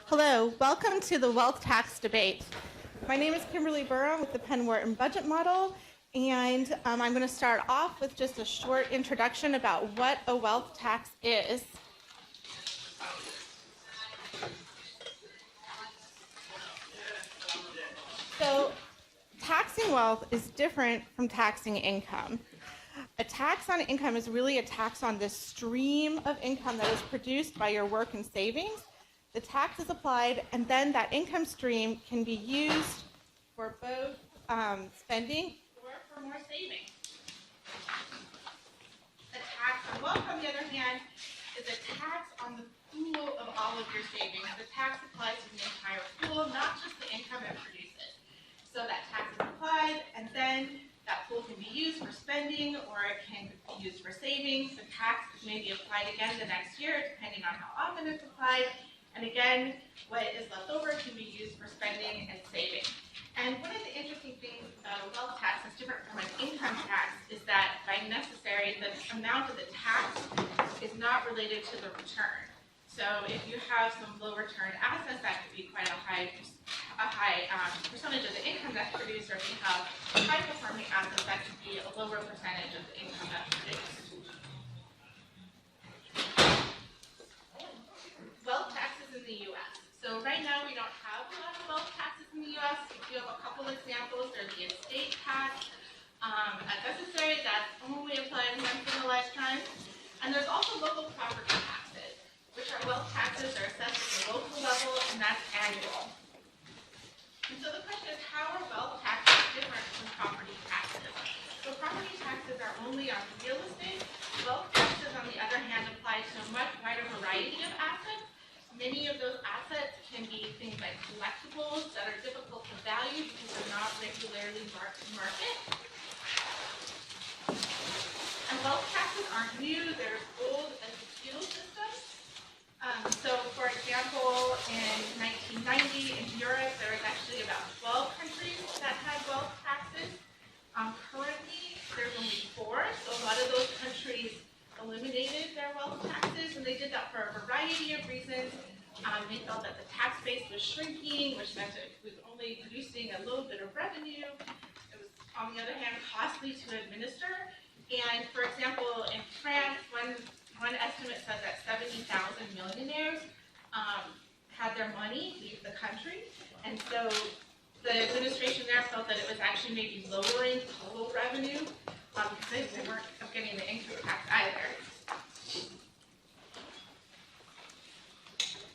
Hello, welcome to the wealth tax debate. My name is Kimberly Burrow with the Penn Wharton Budget Model, and I'm going to start off with just a short introduction about what a wealth tax is. So, taxing wealth is different from taxing income. A tax on income is really a tax on the stream of income that is produced by your work and savings. The tax is applied, and then that income stream can be used for both spending or for more saving. A tax on wealth, on the other hand, is a tax on the pool of all of your savings. The tax applies to the entire pool, not just the income it produces. So that tax is applied, and then that pool can be used for spending or it can be used for savings. The tax may be applied again the next year, depending on how often it's applied. And again, what is left over can be used for spending and saving. And one of the interesting things about a wealth tax that's different from an income tax is that by necessary, the amount of the tax is not related to the return. So if you have some low return assets, that could be quite a high percentage of the income that's produced, or if you have high performing assets, that could be a lower percentage of the income that's produced. Wealth taxes in the U.S. So right now we don't have a lot of wealth taxes in the U.S. We do have a couple examples. There's the estate tax, as necessary, that's only applied once in a lifetime. And there's also local property taxes, which are wealth taxes that are assessed at the local level, and that's annual. And so the question is, how are wealth taxes different from property taxes? So property taxes are only on real estate. Wealth taxes, on the other hand, apply to a much wider variety of assets. Many of those assets can be things like collectibles that are difficult to value because they're not regularly marked to market. And wealth taxes aren't new, they're as old as the feudal system. So for example, in 1990 in Europe, there was actually about 12 countries that had wealth taxes. Currently, there's only 4, so a lot of those countries eliminated their wealth taxes, and they did that for a variety of reasons. They felt that the tax base was shrinking, which meant it was only producing a little bit of revenue. It was, on the other hand, costly to administer. And for example, in France, one estimate said that 70,000 millionaires had their money leave the country, and so the administration there felt that it was actually maybe lowering total revenue because they weren't getting the income tax either.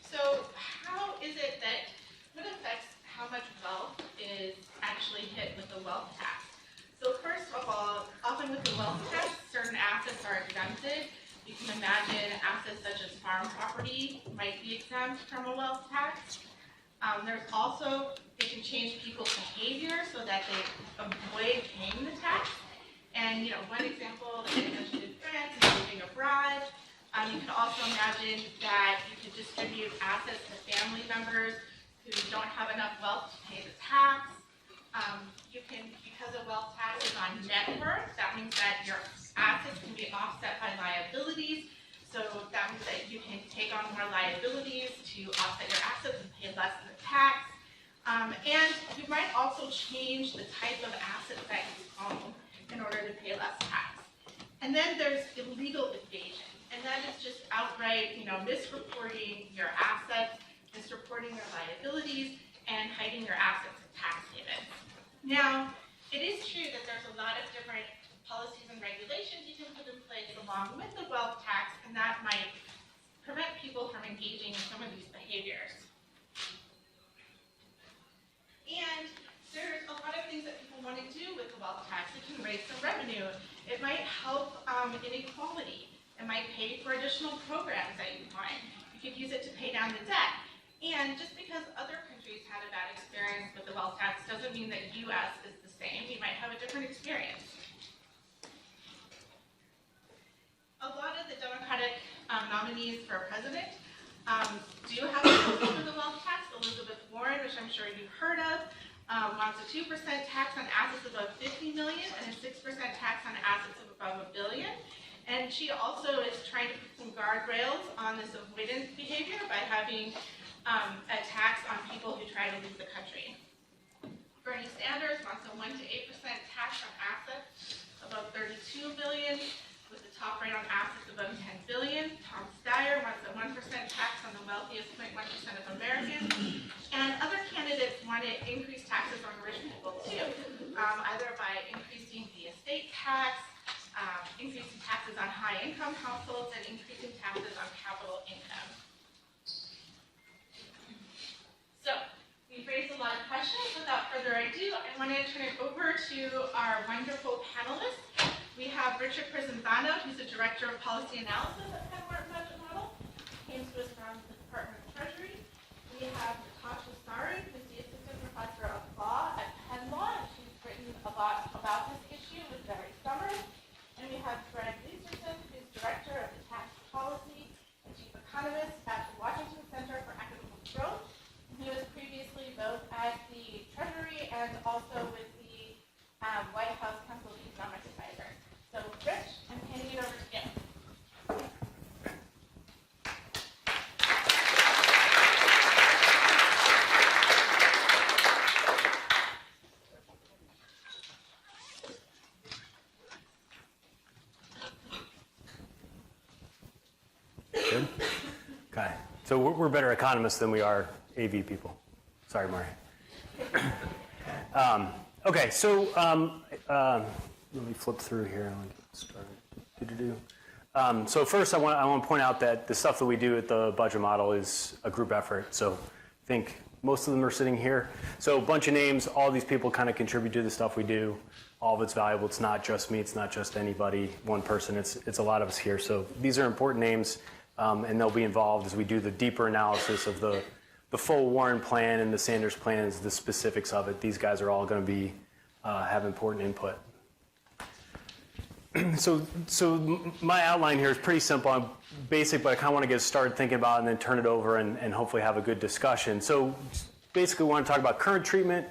So how is it that, what affects how much wealth is actually hit with the wealth tax? So first of all, often with the wealth tax, certain assets are exempted. You can imagine assets such as farm property might be exempt from a wealth tax. There's also, it can change people's behavior so that they avoid paying the tax. And one example that I mentioned in France is moving abroad. You could also imagine that you could distribute assets to family members who don't have enough wealth to pay the tax. You can, because a wealth tax is on net worth, that means that your assets can be offset by liabilities. So that means that you can take on more liabilities to offset your assets and pay less in the tax. And you might also change the type of assets that you own in order to pay less tax. And then there's illegal evasion. And that is just outright, misreporting your assets, misreporting your liabilities, and hiding your assets in tax havens. Now, it is true that there's a lot of different policies and regulations you can put in place along with the wealth tax, and that might prevent people from engaging in some of these behaviors. And there's a lot of things that people want to do with the wealth tax. It can raise some revenue. It might help inequality. It might pay for additional programs that you want. You could use it to pay down the debt. And just because other countries had a bad experience with the wealth tax doesn't mean that U.S. is the same. You might have a different experience. A lot of the Democratic nominees for president do have a proposal for the wealth tax. Elizabeth Warren, which I'm sure you've heard of, wants a 2% tax on assets above $50 million and a 6% tax on assets of above $1 billion. And she also is trying to put some guardrails on this avoidance behavior by having a tax on people who try to leave the country. Bernie Sanders wants a 1 to 8% tax on assets above $32 billion, with the top rate on assets above $10 billion. Tom Steyer wants a 1% tax on the wealthiest 0.1% of Americans. And other candidates wanted increased taxes on rich people too, either by increasing the estate tax, increasing taxes on high-income households, and increasing taxes on capital income. So, we've raised a lot of questions. Without further ado, I want to turn it over to our wonderful panelists. We have Richard Prizanzano, who's the Director of Policy Analysis at Penn Wharton Budget Model. He came to us from the Department of Treasury. We have Natasha Sari, who's the Assistant Professor of Law at Penn Law, and she's written a lot about this issue with Barry Summers. And we have Greg Lieserson, who's Director of the Tax Policy and Chief Economist at the Washington Center for Economic Growth. He was previously both at the Treasury and also with the White House Council of Economic Advisors. So, Rich, I'm handing it over to you. Good? Okay. So we're better economists than we are AV people. Sorry, Mari. Okay, so let me flip through here and get started. So first, I want to point out that the stuff that we do at the budget model is a group effort. So I think most of them are sitting here. So a bunch of names, all these people kind of contribute to the stuff we do. All of it's valuable. It's not just me. It's not just anybody, one person. It's a lot of us here. So these are important names, and they'll be involved as we do the deeper analysis of the full Warren plan and the Sanders plans, the specifics of it. These guys are all going to be have important input. So my outline here is pretty simple. I'm basic, but I kind of want to get started thinking about it and then turn it over and hopefully have a good discussion. So basically, we want to talk about current treatment,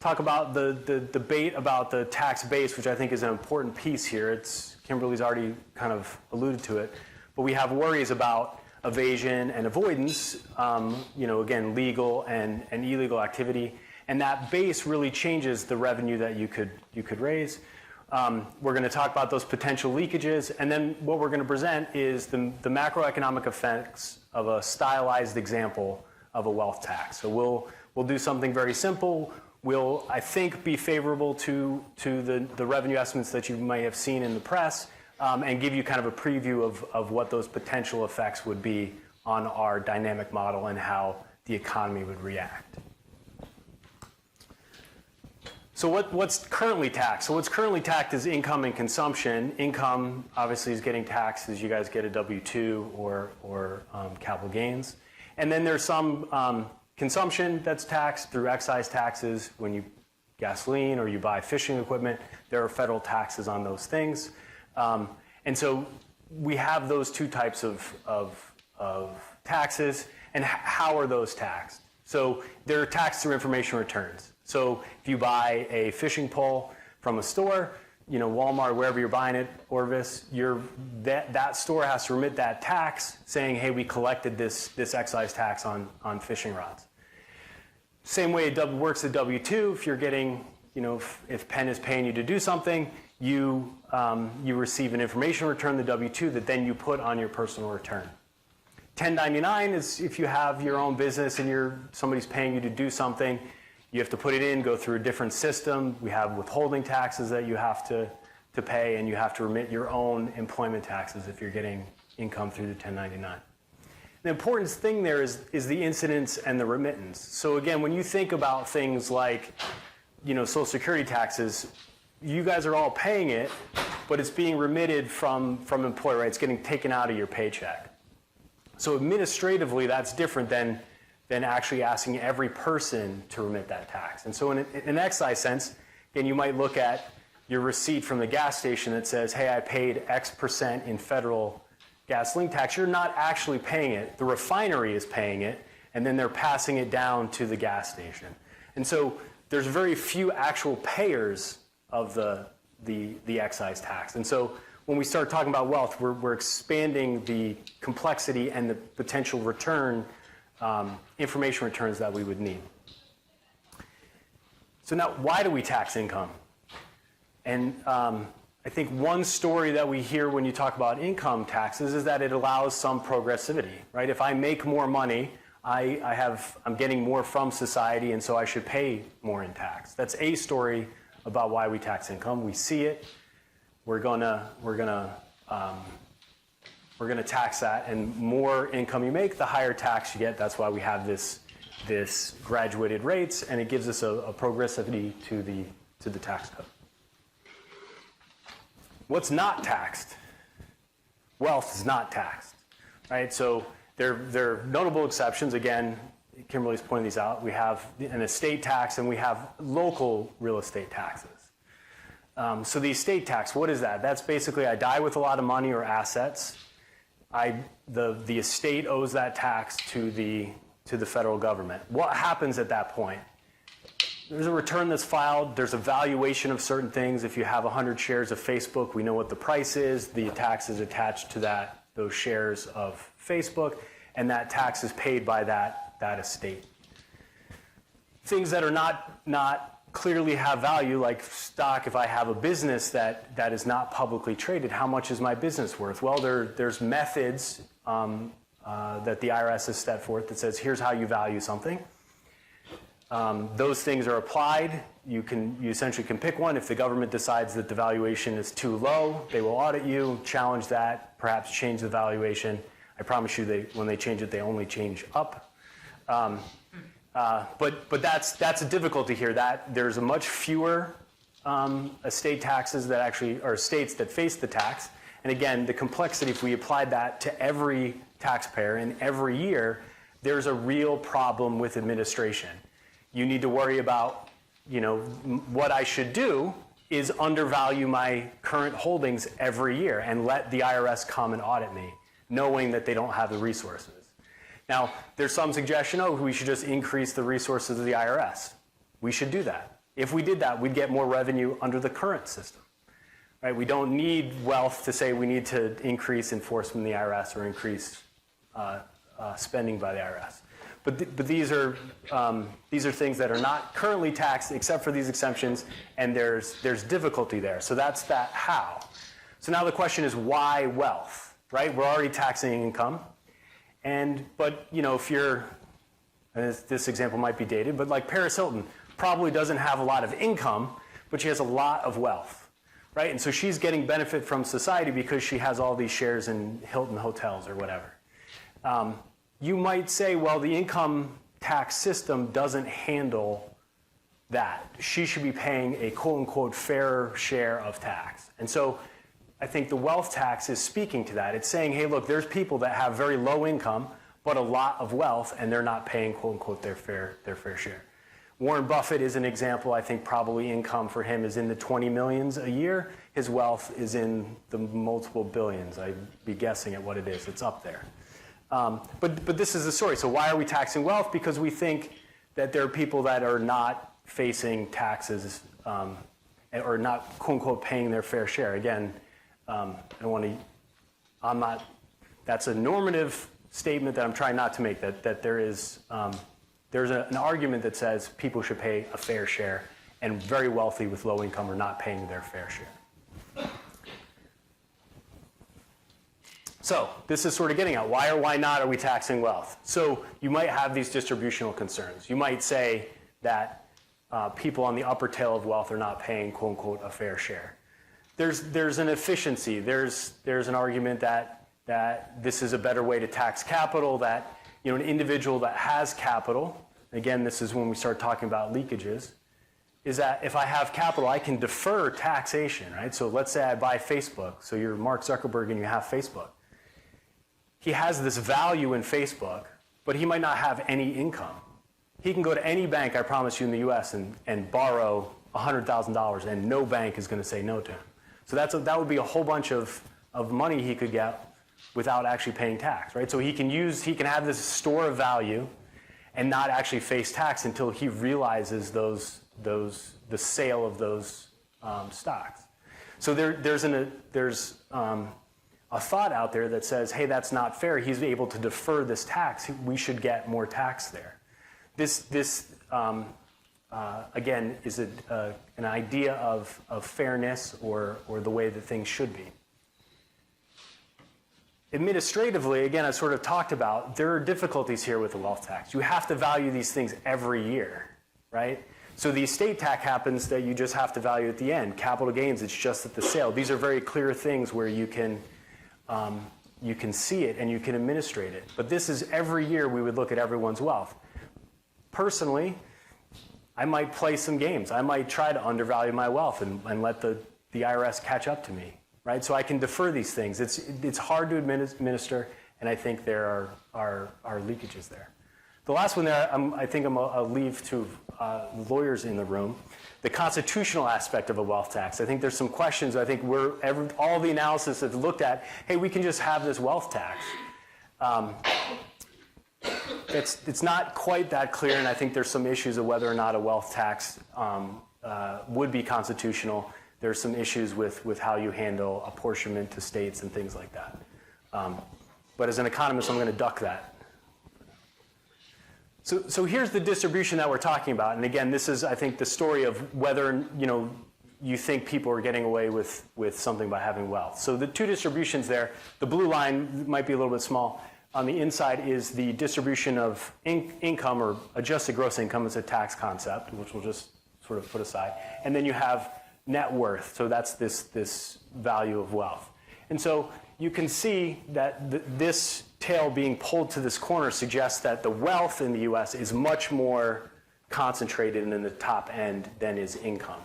talk about the debate about the tax base, which I think is an important piece here. Kimberly's already kind of alluded to it, but we have worries about evasion and avoidance, again, legal and illegal activity, and that base really changes the revenue that you could raise. We're going to talk about those potential leakages, and then what we're going to present is the macroeconomic effects of a stylized example of a wealth tax. So we'll do something very simple. Will, I think, be favorable to the revenue estimates that you might have seen in the press, and give you kind of a preview of what those potential effects would be on our dynamic model and how the economy would react. So what's currently taxed? So what's currently taxed is income and consumption. Income obviously is getting taxed as you guys get a W-2 or capital gains. And then there's some consumption that's taxed through excise taxes. When you gasoline or you buy fishing equipment, there are federal taxes on those things. And so we have those two types of taxes. And how are those taxed? So they're taxed through information returns. So if you buy a fishing pole from a store, Walmart, wherever you're buying it, Orvis, that store has to remit that tax saying, hey, we collected this excise tax on fishing rods. Same way it works at W-2. If you're getting, if Penn is paying you to do something, you receive an information return, the W-2, that then you put on your personal return. 1099 is if you have your own business and somebody's paying you to do something. You have to put it in, go through a different system. We have withholding taxes that you have to pay, and you have to remit your own employment taxes if you're getting income through the 1099. The important thing there is the incidence and the remittance. So again, when you think about things like, Social Security taxes, you guys are all paying it, but it's being remitted from employer, right? It's getting taken out of your paycheck. So administratively, that's different than actually asking every person to remit that tax. And so in an excise sense, again, you might look at your receipt from the gas station that says, hey, I paid X% in federal gasoline tax. You're not actually paying it. The refinery is paying it, and then they're passing it down to the gas station. And so there's very few actual payers of the excise tax. And so when we start talking about wealth, we're expanding the complexity and the potential return information returns that we would need. So now, why do we tax income? And I think one story that we hear when you talk about income taxes is that it allows some progressivity, right? If I make more money, I'm getting more from society, and so I should pay more in tax. That's a story about why we tax income. We see it. We're gonna tax that, and more income you make, the higher tax you get. That's why we have this graduated rates, and it gives us a progressivity to the tax code. What's not taxed? Wealth is not taxed, right? So there are notable exceptions. Again, Kimberly's pointing these out. We have an estate tax, and we have local real estate taxes. So the estate tax, what is that? That's basically I die with a lot of money or assets. The estate owes that tax to the federal government. What happens at that point? There's a return that's filed. There's a valuation of certain things. If you have 100 shares of Facebook, we know what the price is. The tax is attached to those shares of Facebook, and that tax is paid by that estate. Things that are not clearly have value, like stock. If I have a business that is not publicly traded, how much is my business worth? Well, there's methods that the IRS has set forth that says here's how you value something. Those things are applied. You essentially can pick one. If the government decides that the valuation is too low, they will audit you, challenge that, perhaps change the valuation. I promise you, when they change it, they only change up. But that's a difficulty here. That there's a much fewer estate taxes that actually are states that face the tax. And again, the complexity, if we applied that to every taxpayer in every year, there's a real problem with administration. You need to worry about, what I should do is undervalue my current holdings every year and let the IRS come and audit me, knowing that they don't have the resources. Now, there's some suggestion, we should just increase the resources of the IRS. We should do that. If we did that, we'd get more revenue under the current system. Right? We don't need wealth to say we need to increase enforcement in the IRS or increase spending by the IRS. But these are things that are not currently taxed except for these exemptions, and there's difficulty there. So that's that how. So now the question is why wealth, right? We're already taxing income, but if you're, and this example might be dated, but like Paris Hilton probably doesn't have a lot of income, but she has a lot of wealth, right? And so she's getting benefit from society because she has all these shares in Hilton hotels or whatever. You might say, well, the income tax system doesn't handle that. She should be paying a quote-unquote fair share of tax. And so I think the wealth tax is speaking to that. It's saying, hey, look, there's people that have very low income but a lot of wealth, and they're not paying quote-unquote their fair share. Warren Buffett is an example. I think probably income for him is in the 20 millions a year. His wealth is in the multiple billions. I'd be guessing at what it is. It's up there. But this is the story. So why are we taxing wealth? Because we think that there are people that are not facing taxes or not, quote unquote, paying their fair share. Again, that's a normative statement that I'm trying not to make, that there's an argument that says people should pay a fair share, and very wealthy with low income are not paying their fair share. So this is sort of getting at why or why not are we taxing wealth? So you might have these distributional concerns. You might say that people on the upper tail of wealth are not paying, quote unquote, a fair share. There's an efficiency. There's an argument that this is a better way to tax capital, that an individual that has capital, again, this is when we start talking about leakages, is that if I have capital, I can defer taxation, right? So let's say I buy Facebook. So you're Mark Zuckerberg and you have Facebook. He has this value in Facebook, but he might not have any income. He can go to any bank, I promise you, in the US and borrow $100,000, and no bank is going to say no to him. So that would be a whole bunch of money he could get without actually paying tax, right? So he can have this store of value and not actually face tax until he realizes the sale of those stocks. So there's a thought out there that says, hey, that's not fair. He's able to defer this tax. We should get more tax there. This again, is an idea of fairness or the way that things should be. Administratively, again, I sort of talked about, there are difficulties here with the wealth tax. You have to value these things every year, right? So the estate tax happens that you just have to value at the end. Capital gains, it's just at the sale. These are very clear things where you can see it and you can administrate it. But this is every year we would look at everyone's wealth. Personally, I might play some games. I might try to undervalue my wealth and let the IRS catch up to me, right? So I can defer these things. It's hard to administer, and I think there are leakages there. The last one there, I think I'll leave to lawyers in the room. The constitutional aspect of a wealth tax. I think there's some questions. I think all the analysis have looked at, hey, we can just have this wealth tax. It's not quite that clear, and I think there's some issues of whether or not a wealth tax would be constitutional. There's some issues with how you handle apportionment to states and things like that. But as an economist, I'm going to duck that. So here's the distribution that we're talking about. And again, this is, I think, the story of whether you think people are getting away with something by having wealth. So the two distributions there, the blue line might be a little bit small. On the inside is the distribution of income or adjusted gross income as a tax concept, which we'll just sort of put aside. And then you have net worth. So that's this value of wealth. And so you can see that this tail being pulled to this corner suggests that the wealth in the US is much more concentrated in the top end than is income.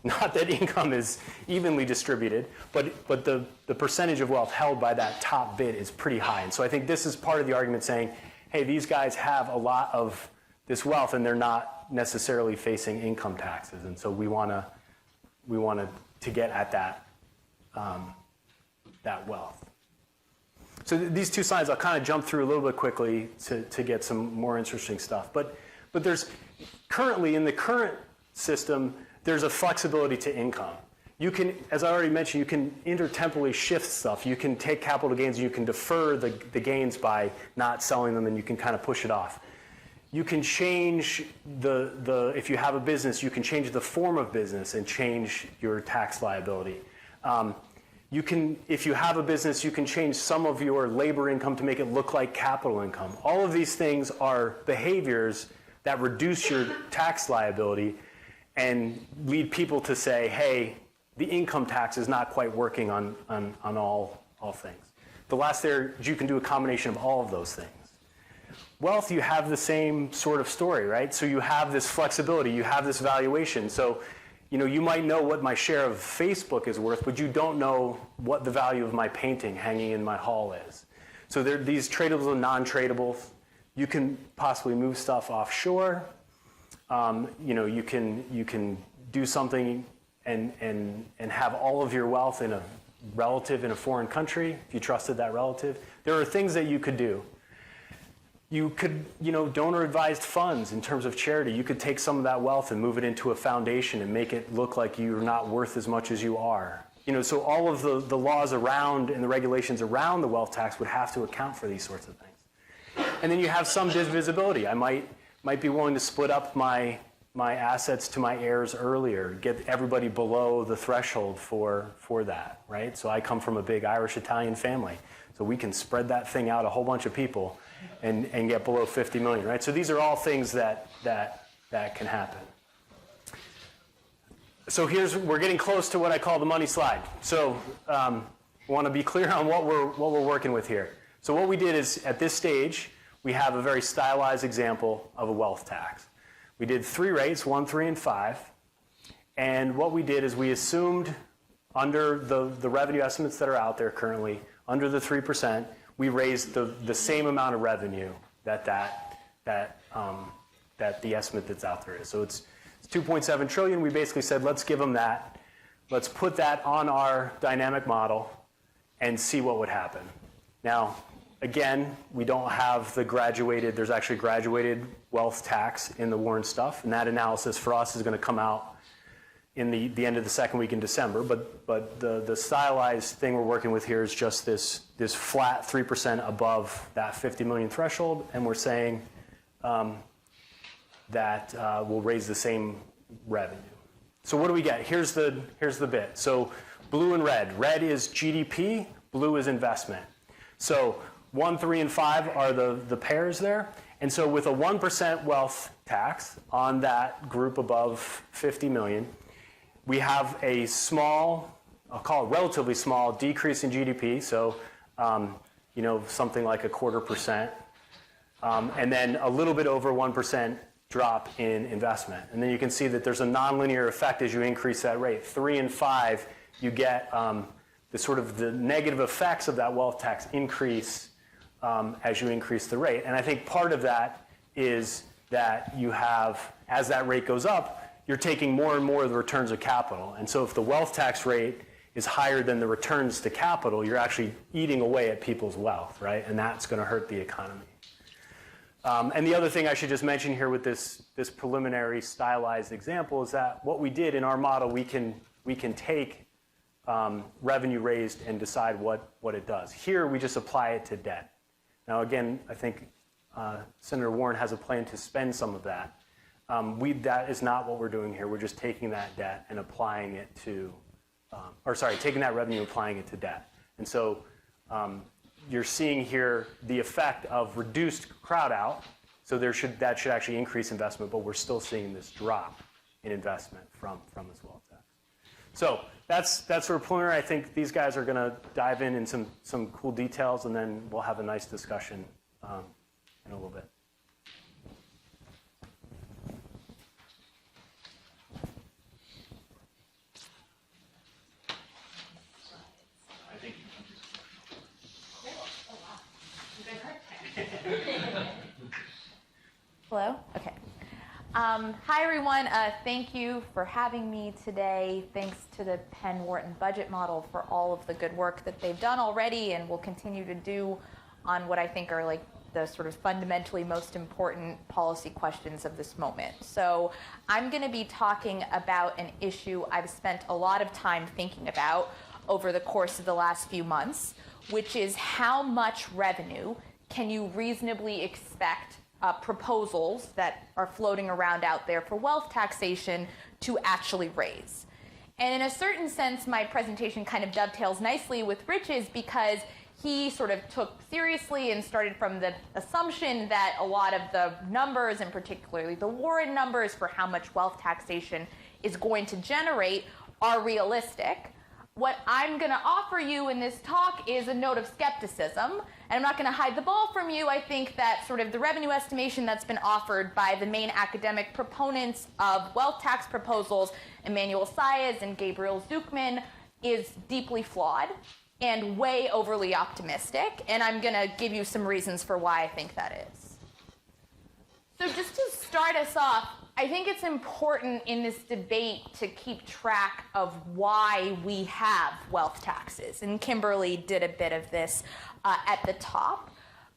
Not that income is evenly distributed, but the percentage of wealth held by that top bit is pretty high. And so I think this is part of the argument saying, hey, these guys have a lot of this wealth and they're not necessarily facing income taxes. And so we want to get at that wealth. So these two slides I'll kind of jump through a little bit quickly to get some more interesting stuff. But there's currently, in the current system, there's a flexibility to income. You can, as I already mentioned, you can intertemporally shift stuff. You can take capital gains and you can defer the gains by not selling them, and you can kind of push it off. You can change if you have a business, you can change the form of business and change your tax liability. You can, if you have a business, you can change some of your labor income to make it look like capital income. All of these things are behaviors that reduce your tax liability and lead people to say, hey, the income tax is not quite working on all things. The last there, you can do a combination of all of those things. Wealth, you have the same sort of story, right? So you have this flexibility, you have this valuation. So you might know what my share of Facebook is worth, but you don't know what the value of my painting hanging in my hall is. So there are these tradables and non-tradables. You can possibly move stuff offshore. You can do something and have all of your wealth in a relative in a foreign country if you trusted that relative. There are things that you could do. You could, donor advised funds in terms of charity. You could take some of that wealth and move it into a foundation and make it look like you're not worth as much as you are. So all of the laws around and the regulations around the wealth tax would have to account for these sorts of things. And then you have some divisibility. I might be willing to split up my assets to my heirs earlier, get everybody below the threshold for that, right? So I come from a big Irish-Italian family. So we can spread that thing out a whole bunch of people and get below 50 million, right? So these are all things that can happen. So we're getting close to what I call the money slide. So I want to be clear on what we're working with here. So what we did is, at this stage, we have a very stylized example of a wealth tax. We did 3 rates, 1, 3, and 5. And what we did is we assumed, under the revenue estimates that are out there currently, under the 3%, we raised the same amount of revenue that the estimate that's out there is. So it's 2.7 trillion. We basically said, let's give them that. Let's put that on our dynamic model and see what would happen. Now, again, we don't have there's actually graduated wealth tax in the Warren stuff, and that analysis for us is going to come out in the end of the second week in December, but the stylized thing we're working with here is just this flat 3% above that 50 million threshold, and we're saying that we'll raise the same revenue. So what do we get? Here's the bit. So blue and red. Red is GDP, blue is investment. So 1, 3, and 5 are the pairs there. And so with a 1% wealth tax on that group above 50 million, we have a small, I'll call it relatively small, decrease in GDP. So, something like 0.25%. And then a little bit over 1% drop in investment. And then you can see that there's a nonlinear effect as you increase that rate. 3 and 5, you get the negative effects of that wealth tax increase as you increase the rate. And I think part of that is that you have, as that rate goes up, you're taking more and more of the returns of capital. And so if the wealth tax rate is higher than the returns to capital, you're actually eating away at people's wealth, right? And that's going to hurt the economy. And the other thing I should just mention here with this preliminary stylized example is that what we did in our model, we can take revenue raised and decide what it does. Here, we just apply it to debt. Now, again, I think Senator Warren has a plan to spend some of that. That is not what we're doing here. We're just taking that debt and applying it to, taking that revenue and applying it to debt. And so you're seeing here the effect of reduced crowd out. So that should actually increase investment, but we're still seeing this drop in investment from this wealth tax. So that's sort of preliminary. I think these guys are going to dive in some cool details, and then we'll have a nice discussion in a little bit. Hello? Okay. Hi, everyone. Thank you for having me today. Thanks to the Penn Wharton Budget Model for all of the good work that they've done already and will continue to do on what I think are like the sort of fundamentally most important policy questions of this moment. So I'm going to be talking about an issue I've spent a lot of time thinking about over the course of the last few months, which is how much revenue can you reasonably expect proposals that are floating around out there for wealth taxation to actually raise. And in a certain sense, my presentation kind of dovetails nicely with Rich's because he sort of took seriously and started from the assumption that a lot of the numbers, and particularly the Warren numbers for how much wealth taxation is going to generate, are realistic. What I'm going to offer you in this talk is a note of skepticism, and I'm not going to hide the ball from you. I think that sort of the revenue estimation that's been offered by the main academic proponents of wealth tax proposals, Emmanuel Saez and Gabriel Zucman, is deeply flawed and way overly optimistic, and I'm going to give you some reasons for why I think that is. So just to start us off, I think it's important in this debate to keep track of why we have wealth taxes. And Kimberly did a bit of this at the top.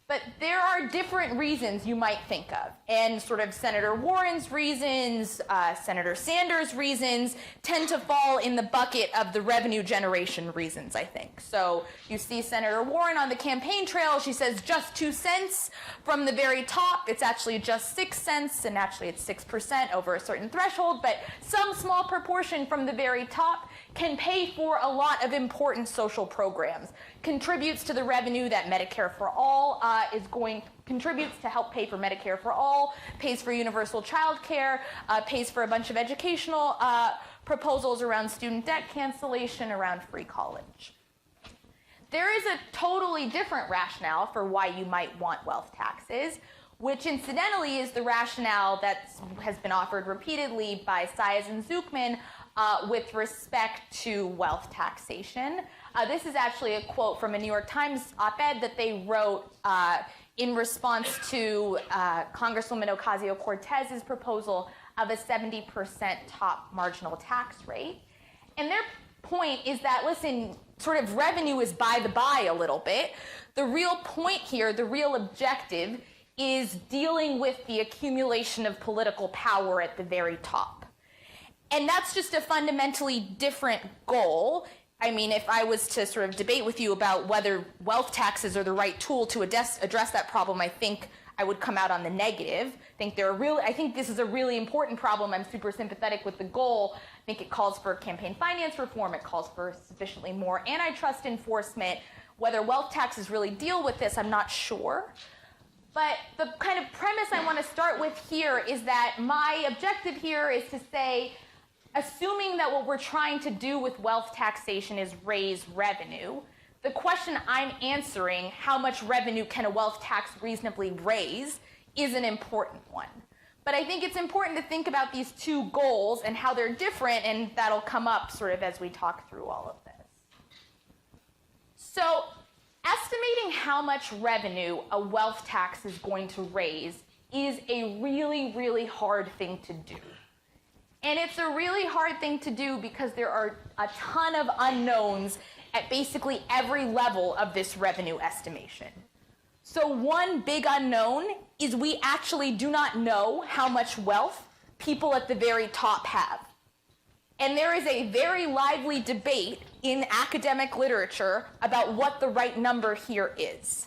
But there are different reasons you might think of. And sort of Senator Warren's reasons, Senator Sanders' reasons tend to fall in the bucket of the revenue generation reasons, I think. So you see Senator Warren on the campaign trail. She says just 2 cents from the very top. It's actually just 6 cents, and actually it's 6% over a certain threshold. But some small proportion from the very top can pay for a lot of important social programs, contributes to the revenue that Medicare for All contributes to help pay for Medicare for All, pays for universal child care, pays for a bunch of educational proposals around student debt cancellation, around free college. There is a totally different rationale for why you might want wealth taxes, which incidentally is the rationale that has been offered repeatedly by Saez and Zucman with respect to wealth taxation. This is actually a quote from a New York Times op-ed that they wrote in response to Congresswoman Ocasio-Cortez's proposal of a 70% top marginal tax rate. And their point is that, listen, sort of revenue is by the by a little bit. The real point here, the real objective, is dealing with the accumulation of political power at the very top. And that's just a fundamentally different goal. I mean, if I was to sort of debate with you about whether wealth taxes are the right tool to address that problem, I think I would come out on the negative. I think this is a really important problem. I'm super sympathetic with the goal. I think it calls for campaign finance reform. It calls for sufficiently more antitrust enforcement. Whether wealth taxes really deal with this, I'm not sure. But the kind of premise I want to start with here is that my objective here is to say, assuming that what we're trying to do with wealth taxation is raise revenue, the question I'm answering, how much revenue can a wealth tax reasonably raise, is an important one. But I think it's important to think about these two goals and how they're different, and that'll come up sort of as we talk through all of this. So, estimating how much revenue a wealth tax is going to raise is a really, really hard thing to do. And it's a really hard thing to do because there are a ton of unknowns at basically every level of this revenue estimation. So one big unknown is we actually do not know how much wealth people at the very top have. And there is a very lively debate in academic literature about what the right number here is.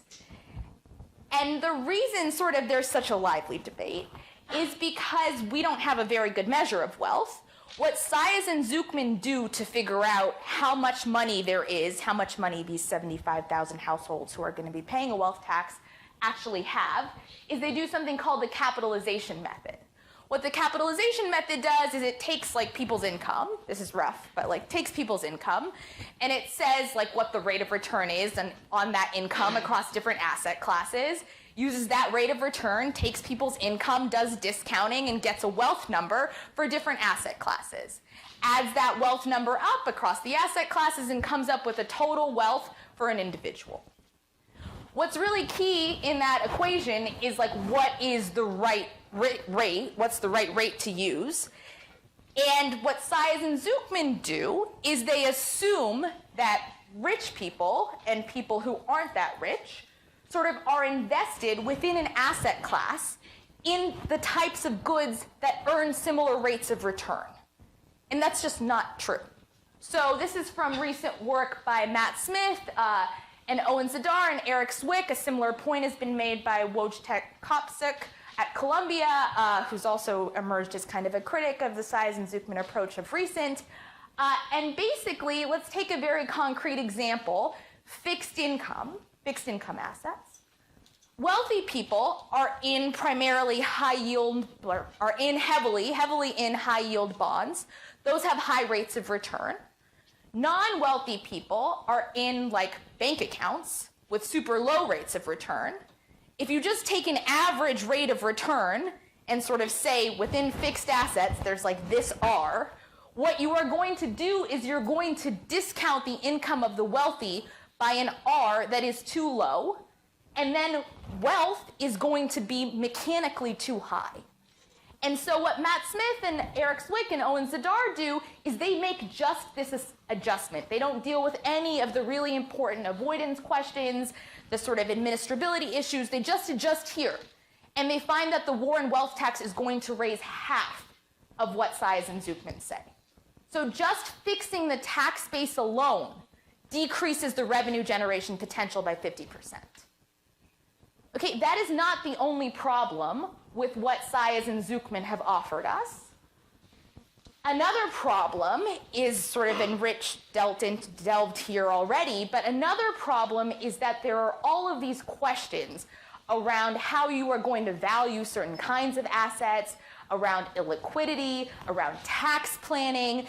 And the reason sort of there's such a lively debate is because we don't have a very good measure of wealth. What Saez and Zucman do to figure out how much money there is, how much money these 75,000 households who are going to be paying a wealth tax actually have, is they do something called the capitalization method. What the capitalization method does is it takes like people's income, this is rough, but like takes people's income, and it says like what the rate of return is and on that income across different asset classes, uses that rate of return, takes people's income, does discounting, and gets a wealth number for different asset classes. Adds that wealth number up across the asset classes and comes up with a total wealth for an individual. What's really key in that equation is like what is the right rate, what's the right rate to use. And what Saez and Zucman do is they assume that rich people and people who aren't that rich sort of are invested within an asset class in the types of goods that earn similar rates of return. And that's just not true. So this is from recent work by Matt Smith and Owen Zadar and Eric Zwick. A similar point has been made by Wojtek Kopsuk at Columbia, who's also emerged as kind of a critic of the Saez and Zucman approach of recent. And basically, let's take a very concrete example, fixed income assets. Wealthy people are in primarily high yield, are in heavily in high yield bonds. Those have high rates of return. Non-wealthy people are in like bank accounts with super low rates of return. If you just take an average rate of return and sort of say within fixed assets there's like this R, what you are going to do is you're going to discount the income of the wealthy by an R that is too low, and then wealth is going to be mechanically too high. And so what Matt Smith and Eric Zwick and Owen Zadar do is they make just this adjustment. They don't deal with any of the really important avoidance questions, the sort of administrability issues. They just adjust here. And they find that the war and wealth tax is going to raise half of what Saez and Zucman say. So just fixing the tax base alone decreases the revenue generation potential by 50%. Okay, that is not the only problem with what Saez and Zucman have offered us. Another problem is sort of delved here already, but another problem is that there are all of these questions around how you are going to value certain kinds of assets, around illiquidity, around tax planning,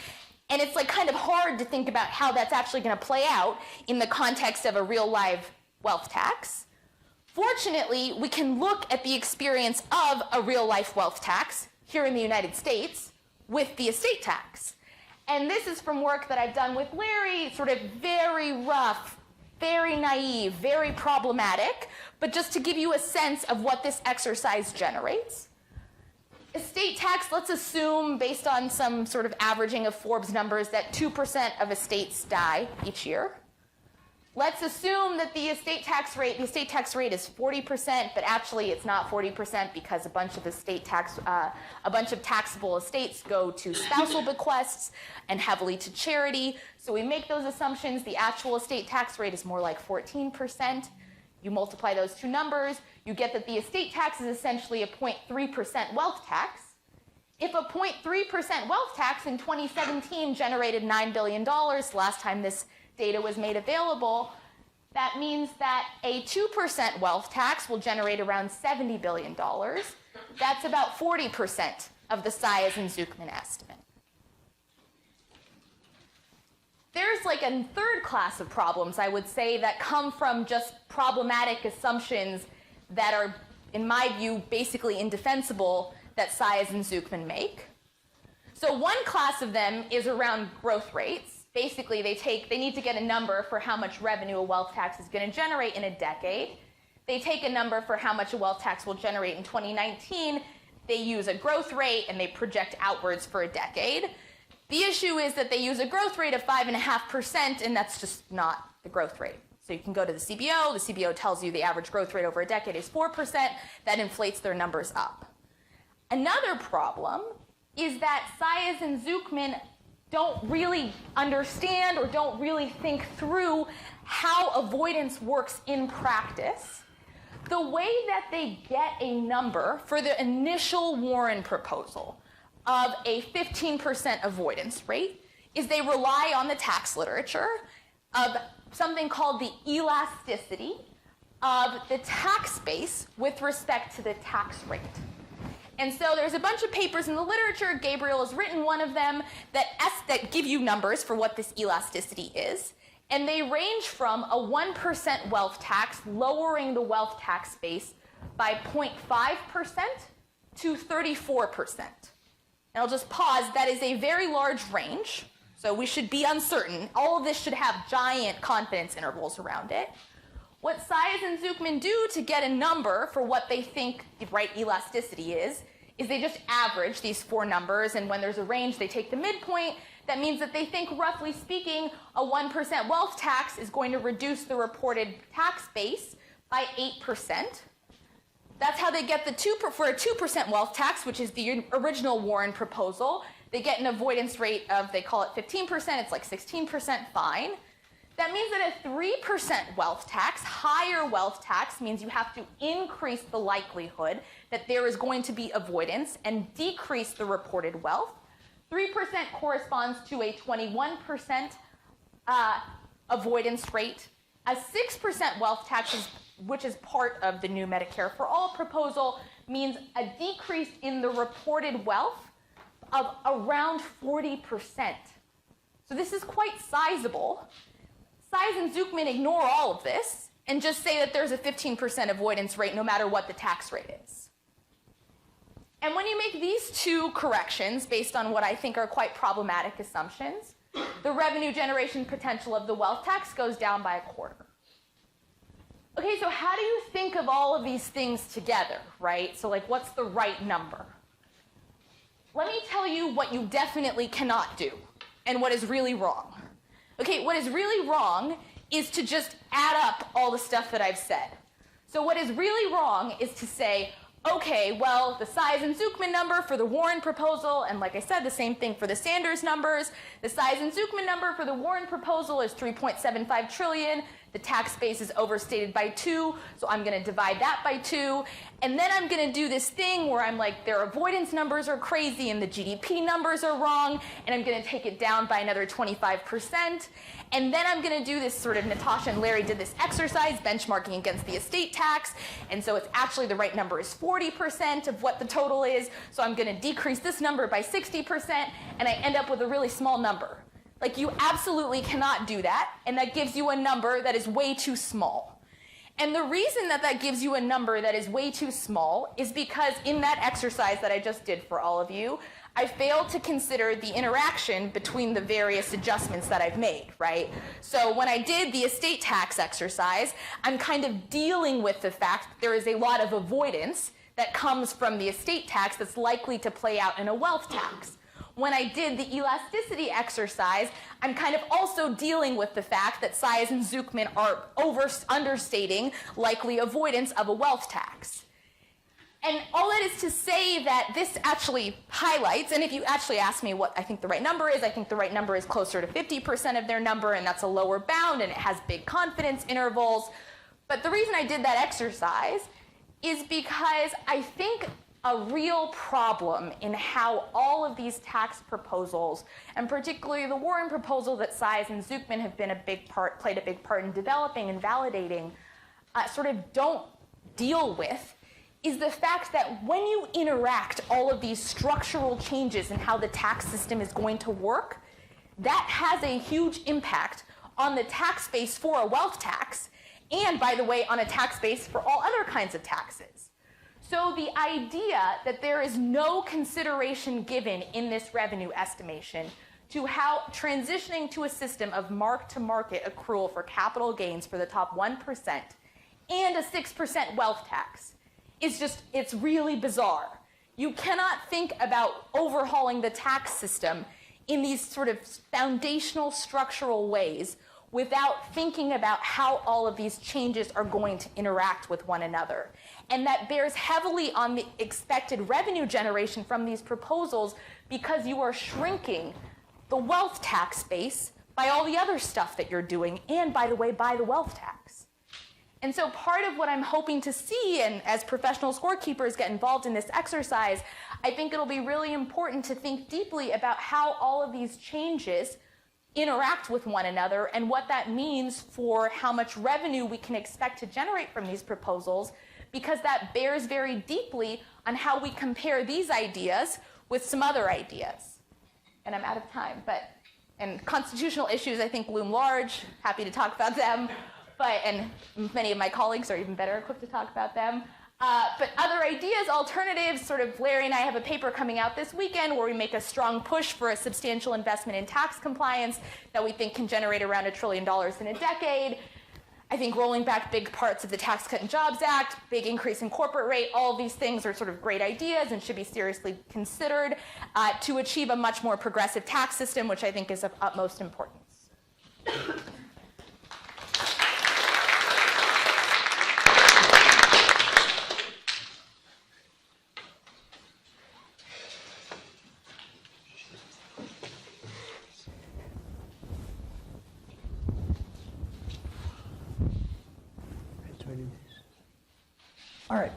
and it's like kind of hard to think about how that's actually going to play out in the context of a real live wealth tax. Fortunately, we can look at the experience of a real-life wealth tax here in the United States with the estate tax. And this is from work that I've done with Larry, sort of very rough, very naive, very problematic, but just to give you a sense of what this exercise generates. Estate tax, let's assume, based on some sort of averaging of Forbes numbers, that 2% of estates die each year. Let's assume that the estate tax rate is 40%, but actually it's not 40% because a bunch of taxable estates go to spousal bequests and heavily to charity. So we make those assumptions. The actual estate tax rate is more like 14%. You multiply those two numbers, you get that the estate tax is essentially a 0.3% wealth tax. If a 0.3% wealth tax in 2017 generated $9 billion, last time this data was made available, that means that a 2% wealth tax will generate around $70 billion. That's about 40% of the Saez and Zucman estimate. There's like a third class of problems, I would say, that come from just problematic assumptions that are, in my view, basically indefensible that Saez and Zucman make. So one class of them is around growth rates. Basically, they need to get a number for how much revenue a wealth tax is going to generate in a decade. They take a number for how much a wealth tax will generate in 2019. They use a growth rate, and they project outwards for a decade. The issue is that they use a growth rate of 5.5%, and that's just not the growth rate. So you can go to the CBO. The CBO tells you the average growth rate over a decade is 4%. That inflates their numbers up. Another problem is that Saez and Zucman don't really understand or don't really think through how avoidance works in practice. The way that they get a number for the initial Warren proposal of a 15% avoidance rate is they rely on the tax literature of something called the elasticity of the tax base with respect to the tax rate. And so there's a bunch of papers in the literature, Gabriel has written one of them, that give you numbers for what this elasticity is. And they range from a 1% wealth tax, lowering the wealth tax base by 0.5% to 34%. And I'll just pause, that is a very large range, so we should be uncertain. All of this should have giant confidence intervals around it. What Saez and Zucman do to get a number for what they think the right elasticity is they just average these four numbers, and when there's a range, they take the midpoint. That means that they think, roughly speaking, a 1% wealth tax is going to reduce the reported tax base by 8%. That's how they get for a 2% wealth tax, which is the original Warren proposal. They get an avoidance rate of, they call it 15%, it's like 16% fine. That means that a 3% wealth tax, higher wealth tax, means you have to increase the likelihood that there is going to be avoidance and decrease the reported wealth. 3% corresponds to a 21% avoidance rate. A 6% wealth tax, which is part of the new Medicare for All proposal, means a decrease in the reported wealth of around 40%. So this is quite sizable. Saez and Zucman ignore all of this and just say that there's a 15% avoidance rate no matter what the tax rate is. And when you make these two corrections based on what I think are quite problematic assumptions, the revenue generation potential of the wealth tax goes down by a quarter. Okay, so how do you think of all of these things together, right? So like, what's the right number? Let me tell you what you definitely cannot do and what is really wrong. Okay, what is really wrong is to just add up all the stuff that I've said. So what is really wrong is to say, okay, well, the Saez and Zucman number for the Warren proposal, and like I said, the same thing for the Sanders numbers. The Saez and Zucman number for the Warren proposal is 3.75 trillion. The tax base is overstated by 2, so I'm going to divide that by 2. And then I'm going to do this thing where I'm like, their avoidance numbers are crazy and the GDP numbers are wrong, and I'm going to take it down by another 25%. And then I'm going to do this sort of, Natasha and Larry did this exercise, benchmarking against the estate tax, and so it's actually the right number is 40% of what the total is, so I'm going to decrease this number by 60%, and I end up with a really small number. Like, you absolutely cannot do that, and that gives you a number that is way too small. And the reason that that gives you a number that is way too small is because in that exercise that I just did for all of you, I failed to consider the interaction between the various adjustments that I've made, right? So when I did the estate tax exercise, I'm kind of dealing with the fact that there is a lot of avoidance that comes from the estate tax that's likely to play out in a wealth tax. when I did the elasticity exercise, I'm kind of also dealing with the fact that Size and Zuckman are understating likely avoidance of a wealth tax. And all that is to say that this actually highlights, and if you actually ask me what I think the right number is, I think the right number is closer to 50% of their number, and that's a lower bound, and it has big confidence intervals. But the reason I did that exercise is because I think a real problem in how all of these tax proposals, and particularly the Warren proposal that Size and Zuckman have been played a big part in developing and validating, sort of don't deal with, is the fact that when you interact all of these structural changes in how the tax system is going to work, that has a huge impact on the tax base for a wealth tax, and by the way, on a tax base for all other kinds of taxes. So the idea that there is no consideration given in this revenue estimation to how transitioning to a system of mark-to-market accrual for capital gains for the top 1% and a 6% wealth tax is just, it's really bizarre. You cannot think about overhauling the tax system in these sort of foundational structural ways without thinking about how all of these changes are going to interact with one another. And that bears heavily on the expected revenue generation from these proposals because you are shrinking the wealth tax base by all the other stuff that you're doing, and by the way, by the wealth tax. And so part of what I'm hoping to see, and as professional scorekeepers get involved in this exercise, I think it'll be really important to think deeply about how all of these changes interact with one another and what that means for how much revenue we can expect to generate from these proposals, because that bears very deeply on how we compare these ideas with some other ideas. And I'm out of time, and constitutional issues I think loom large, happy to talk about them, and many of my colleagues are even better equipped to talk about them. But other ideas, alternatives, sort of Larry and I have a paper coming out this weekend where we make a strong push for a substantial investment in tax compliance that we think can generate around $1 trillion in a decade. I think rolling back big parts of the Tax Cut and Jobs Act, big increase in corporate rate, all of these things are sort of great ideas and should be seriously considered to achieve a much more progressive tax system, which I think is of utmost importance. All right.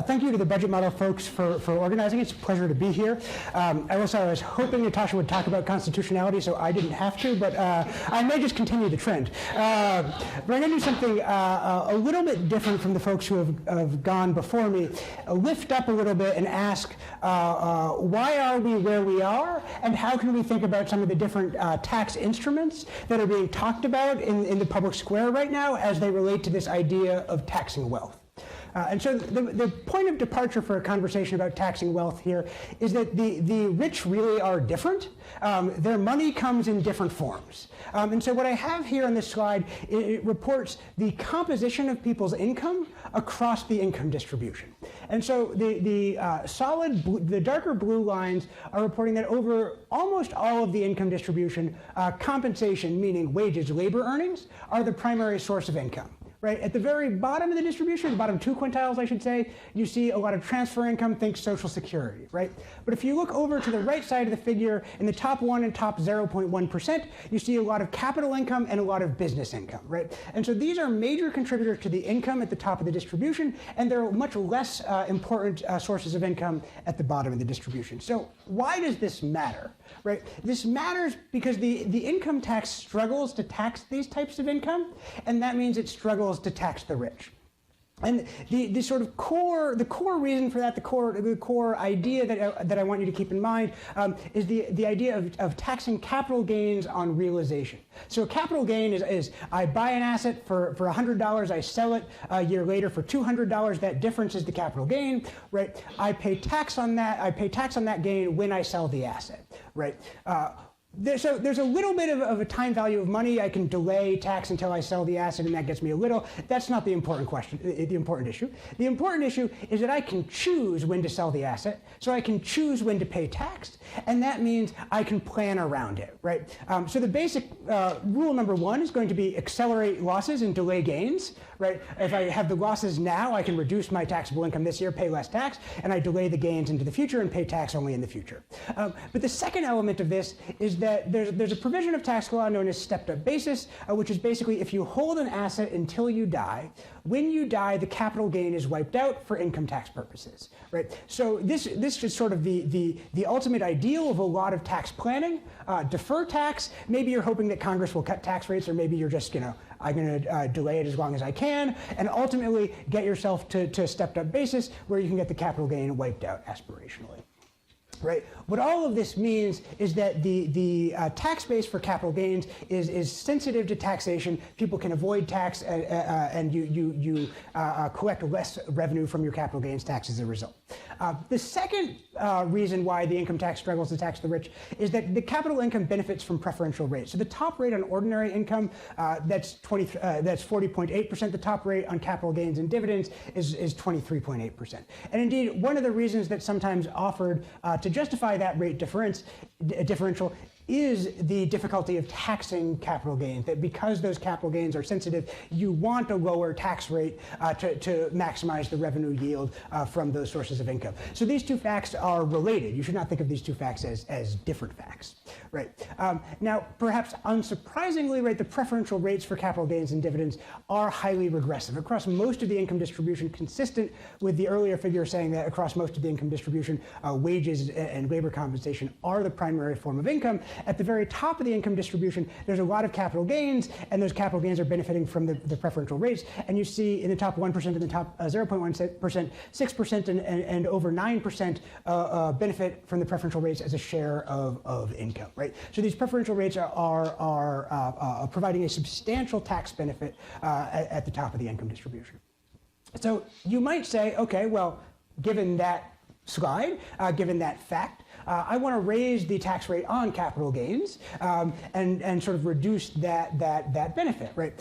Thank you to the budget model folks for organizing. It's a pleasure to be here. I was hoping Natasha would talk about constitutionality, so I didn't have to, but I may just continue the trend. But I'm going to do something a little bit different from the folks who have gone before me. Lift up a little bit and ask, why are we where we are, and how can we think about some of the different tax instruments that are being talked about in the public square right now as they relate to this idea of taxing wealth. And so the point of departure for a conversation about taxing wealth here is that the rich really are different. Their money comes in different forms. And so what I have here on this slide, it reports the composition of people's income across the income distribution. And so the darker blue lines are reporting that over almost all of the income distribution, compensation, meaning wages, labor earnings, are the primary source of income. Right? At the very bottom of the distribution, the bottom 2 quintiles, I should say, you see a lot of transfer income, think Social Security, right? But if you look over to the right side of the figure, in the top 1 and top 0.1%, you see a lot of capital income and a lot of business income, right? And so these are major contributors to the income at the top of the distribution, and they're much less important sources of income at the bottom of the distribution. So why does this matter, right? This matters because the income tax struggles to tax these types of income, and that means it struggles to tax the rich. And the sort of core reason for that, the core idea that I want you to keep in mind is the idea of taxing capital gains on realization. So a capital gain is I buy an asset for $100, I sell it a year later for $200. That difference is the capital gain, right? I pay tax on that. I pay tax on that gain when I sell the asset, right? So there's a little bit of a time value of money. I can delay tax until I sell the asset, and that gets me a little. That's not the important question, the important issue. The important issue is that I can choose when to sell the asset, so I can choose when to pay tax, and that means I can plan around it, right? So the basic rule number one is going to be accelerate losses and delay gains, right? If I have the losses now, I can reduce my taxable income this year, pay less tax, and I delay the gains into the future and pay tax only in the future. But the second element of this is that there's a provision of tax law known as stepped-up basis, which is basically if you hold an asset until you die, when you die, the capital gain is wiped out for income tax purposes, right? So this is sort of the ultimate ideal of a lot of tax planning. Defer tax, maybe you're hoping that Congress will cut tax rates, or maybe you're just, I'm going to delay it as long as I can, and ultimately get yourself to stepped-up basis where you can get the capital gain wiped out aspirationally. Right. What all of this means is that the tax base for capital gains is sensitive to taxation. People can avoid tax, and you collect less revenue from your capital gains tax as a result. The second reason why the income tax struggles to tax the rich is that the capital income benefits from preferential rates. So the top rate on ordinary income, that's 40.8%. The top rate on capital gains and dividends is 23.8%. And indeed, one of the reasons that's sometimes offered to justify that rate differential is the difficulty of taxing capital gains, that because those capital gains are sensitive, you want a lower tax rate to maximize the revenue yield from those sources of income. So these two facts are related. You should not think of these two facts as different facts, right? Now, perhaps unsurprisingly, right, the preferential rates for capital gains and dividends are highly regressive across most of the income distribution, consistent with the earlier figure saying that across most of the income distribution, wages and labor compensation are the primary form of income. At the very top of the income distribution, there's a lot of capital gains, and those capital gains are benefiting from the preferential rates. And you see in the top 1% and the top 0.1%, 6% and over 9% benefit from the preferential rates as a share of income, right? So these preferential rates are providing a substantial tax benefit at the top of the income distribution. So you might say, okay, well, given that slide, given that fact, I want to raise the tax rate on capital gains and sort of reduce that benefit, right?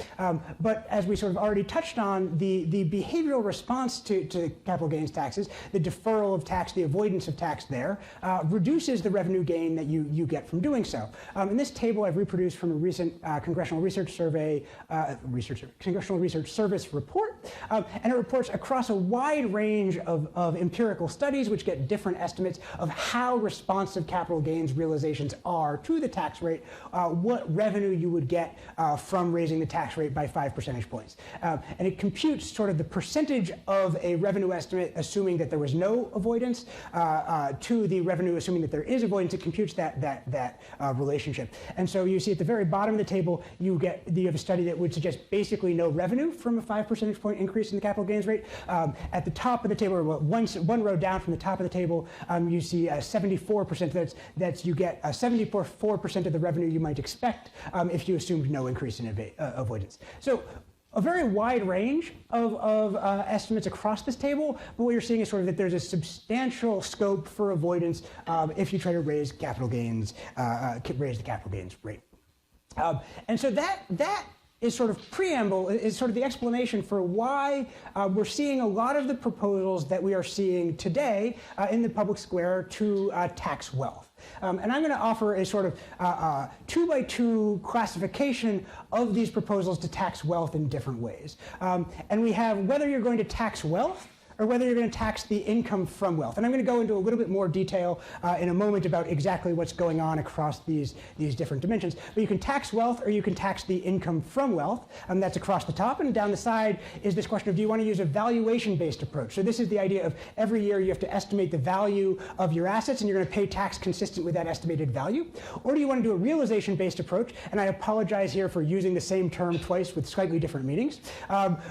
But as we sort of already touched on, the behavioral response to capital gains taxes, the deferral of tax, the avoidance of tax there, reduces the revenue gain that you get from doing so. In this table, I've reproduced from a recent Congressional Research Service report, and it reports across a wide range of empirical studies which get different estimates of how responsive capital gains realizations are to the tax rate, what revenue you would get from raising the tax rate by 5 percentage points. And it computes sort of the percentage of a revenue estimate assuming that there was no avoidance to the revenue assuming that there is avoidance. It computes that relationship. And so you see at the very bottom of the table, you have a study that would suggest basically no revenue from a 5 percentage point increase in the capital gains rate. At the top of the table, or one row down from the top of the table, you see 74%. That's you get 74% of the revenue you might expect if you assumed no increase in avoidance. So a very wide range of estimates across this table, but what you're seeing is sort of that there's a substantial scope for avoidance if you try to raise capital gains, raise the capital gains rate. And so that is sort of preamble, is sort of the explanation for why we're seeing a lot of the proposals that we are seeing today in the public square to tax wealth. And I'm going to offer a sort of 2-by-2 classification of these proposals to tax wealth in different ways. And we have whether you're going to tax wealth or whether you're going to tax the income from wealth. And I'm going to go into a little bit more detail in a moment about exactly what's going on across these different dimensions. But you can tax wealth or you can tax the income from wealth. That's across the top. And down the side is this question of, do you want to use a valuation-based approach? So this is the idea of every year you have to estimate the value of your assets and you're going to pay tax consistent with that estimated value. Or do you want to do a realization-based approach? And I apologize here for using the same term twice with slightly different meanings,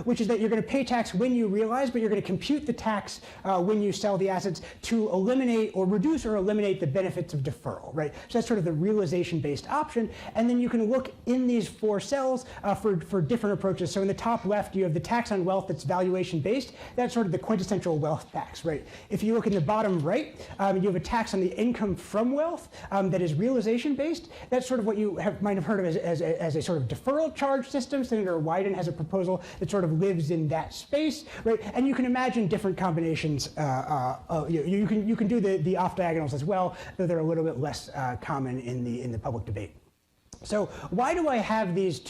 which is that you're going to pay tax when you realize, but you're going to compute compute the tax when you sell the assets to eliminate or reduce or eliminate the benefits of deferral, right? So that's sort of the realization-based option. And then you can look in these 4 cells for different approaches. So in the top left, you have the tax on wealth that's valuation-based. That's sort of the quintessential wealth tax, right? If you look in the bottom right, you have a tax on the income from wealth that is realization-based. That's sort of what you might have heard of as a sort of deferral charge system. Senator Wyden has a proposal that sort of lives in that space, right? And you can imagine different combinations. You can do the off diagonals as well, though they're a little bit less common in the public debate. So why do I have these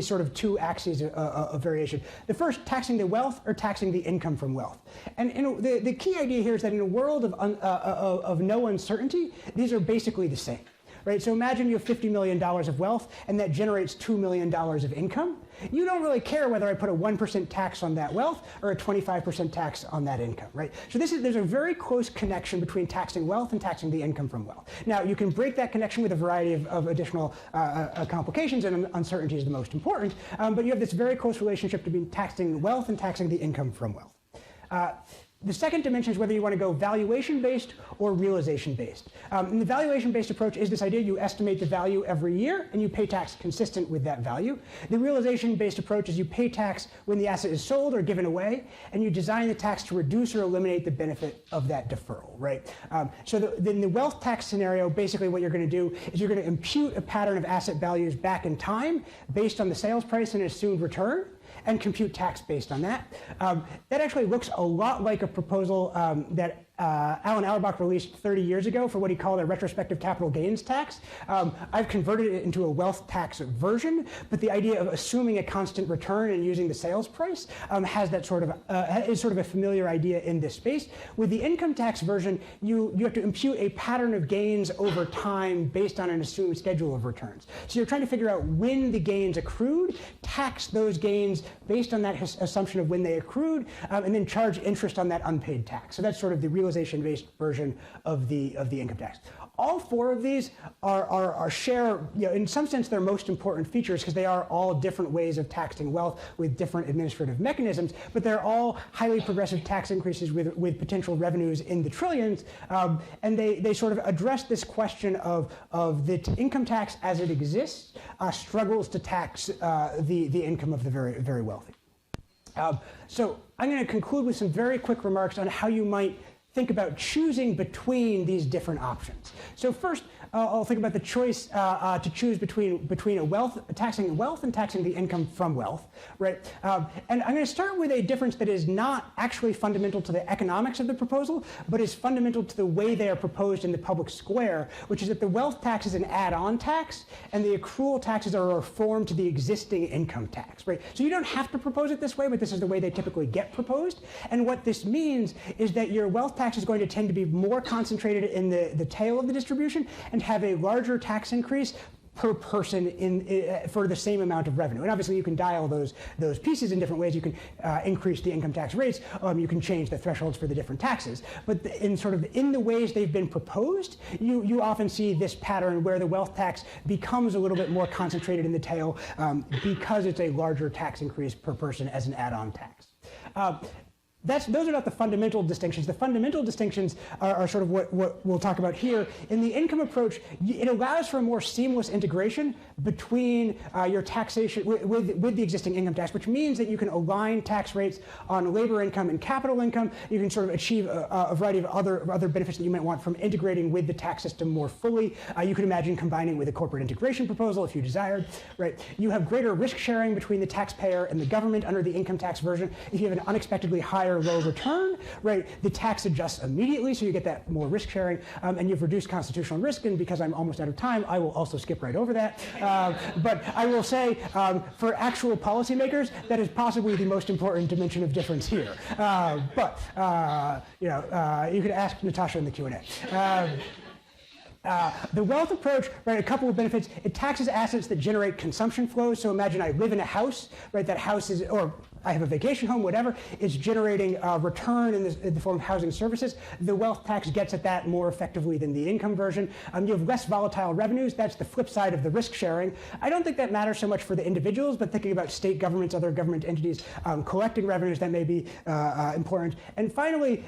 sort of two axes of variation? The first, taxing the wealth or taxing the income from wealth. And the key idea here is that in a world of no uncertainty, these are basically the same. Right? So imagine you have $50 million of wealth and that generates $2 million of income. You don't really care whether I put a 1% tax on that wealth or a 25% tax on that income, right? So there's a very close connection between taxing wealth and taxing the income from wealth. Now, you can break that connection with a variety of additional complications, and uncertainty is the most important, but you have this very close relationship between taxing wealth and taxing the income from wealth. The second dimension is whether you want to go valuation-based or realization-based. And the valuation-based approach is this idea you estimate the value every year and you pay tax consistent with that value. The realization-based approach is you pay tax when the asset is sold or given away, and you design the tax to reduce or eliminate the benefit of that deferral, right? So in the wealth tax scenario, basically what you're going to do is you're going to impute a pattern of asset values back in time based on the sales price and assumed return, and compute tax based on that. That actually looks a lot like a proposal that Alan Auerbach released 30 years ago for what he called a retrospective capital gains tax. I've converted it into a wealth tax version, but the idea of assuming a constant return and using the sales price has that sort of is sort of a familiar idea in this space. With the income tax version, you have to impute a pattern of gains over time based on an assumed schedule of returns. So you're trying to figure out when the gains accrued, tax those gains based on that assumption of when they accrued, and then charge interest on that unpaid tax. So that's sort of the realization-based version of the income tax. All 4 of these share, in some sense, their most important features because they are all different ways of taxing wealth with different administrative mechanisms, but they're all highly progressive tax increases with potential revenues in the trillions, and they sort of address this question of the income tax as it exists struggles to tax the income of the very, very wealthy. So I'm going to conclude with some very quick remarks on how you might think about choosing between these different options. So first, I'll think about the choice to choose between taxing wealth and taxing the income from wealth, right? And I'm going to start with a difference that is not actually fundamental to the economics of the proposal, but is fundamental to the way they are proposed in the public square, which is that the wealth tax is an add-on tax, and the accrual taxes are a reform to the existing income tax, right? So you don't have to propose it this way, but this is the way they typically get proposed. And what this means is that your wealth tax is going to tend to be more concentrated in the tail of the distribution and have a larger tax increase per person for the same amount of revenue. And obviously you can dial those pieces in different ways. You can increase the income tax rates. You can change the thresholds for the different taxes. But in the ways they've been proposed, you often see this pattern where the wealth tax becomes a little bit more concentrated in the tail because it's a larger tax increase per person as an add-on tax. Those are not the fundamental distinctions. The fundamental distinctions are sort of what we'll talk about here. In the income approach, it allows for a more seamless integration between your taxation with the existing income tax, which means that you can align tax rates on labor income and capital income. You can sort of achieve a variety of other benefits that you might want from integrating with the tax system more fully. You could imagine combining with a corporate integration proposal if you desired, right? You have greater risk sharing between the taxpayer and the government under the income tax version. If you have an unexpectedly higher low return, right, the tax adjusts immediately, so you get that more risk sharing, and you've reduced constitutional risk. And because I'm almost out of time, I will also skip right over that. But I will say, for actual policymakers, that is possibly the most important dimension of difference here. But you could ask Natasha in the Q&A. The wealth approach, right, a couple of benefits. It taxes assets that generate consumption flows. So imagine I live in a house, right? That house is, or I have a vacation home, whatever, it's generating a return in the form of housing services. The wealth tax gets at that more effectively than the income version. You have less volatile revenues. That's the flip side of the risk sharing. I don't think that matters so much for the individuals, but thinking about state governments, other government entities collecting revenues, that may be important. And finally,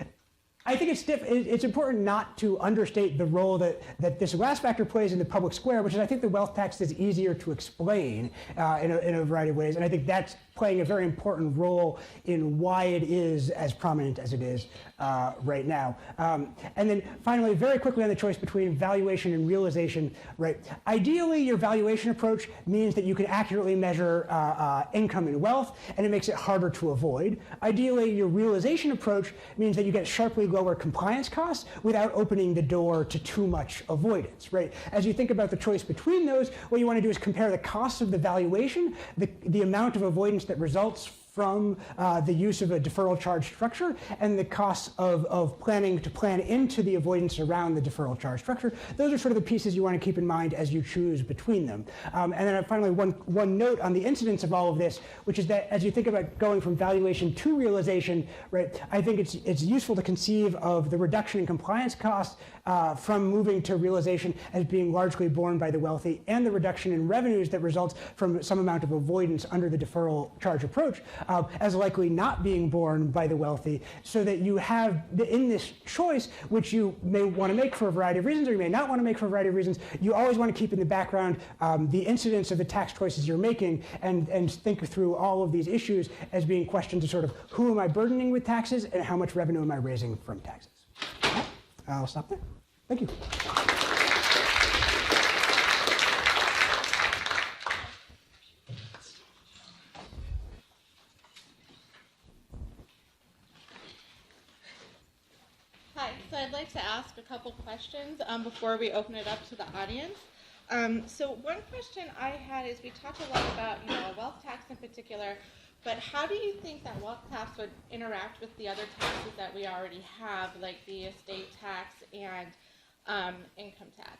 I think it's important not to understate the role that this last factor plays in the public square, which is I think the wealth tax is easier to explain in a variety of ways. And I think that's playing a very important role in why it is as prominent as it is right now. And then finally, very quickly on the choice between valuation and realization, right? Ideally, your valuation approach means that you can accurately measure income and wealth, and it makes it harder to avoid. Ideally, your realization approach means that you get sharply lower compliance costs without opening the door to too much avoidance, right? As you think about the choice between those, what you want to do is compare the costs of the valuation, the amount of avoidance that results from the use of a deferral charge structure, and the costs of planning to plan into the avoidance around the deferral charge structure. Those are sort of the pieces you want to keep in mind as you choose between them. And then finally, one note on the incidence of all of this, which is that as you think about going from valuation to realization, right, I think it's useful to conceive of the reduction in compliance costs from moving to realization as being largely borne by the wealthy, and the reduction in revenues that results from some amount of avoidance under the deferral charge approach as likely not being borne by the wealthy, so that you have, in this choice, which you may want to make for a variety of reasons, or you may not want to make for a variety of reasons, you always want to keep in the background the incidence of the tax choices you're making, and think through all of these issues as being questions of sort of who am I burdening with taxes, and how much revenue am I raising from taxes. Okay. I'll stop there. Thank you. Hi, so I'd like to ask a couple questions before we open it up to the audience. So one question I had is, we talked a lot about, a wealth tax in particular, but how do you think that wealth tax would interact with the other taxes that we already have, like the estate tax and income tax?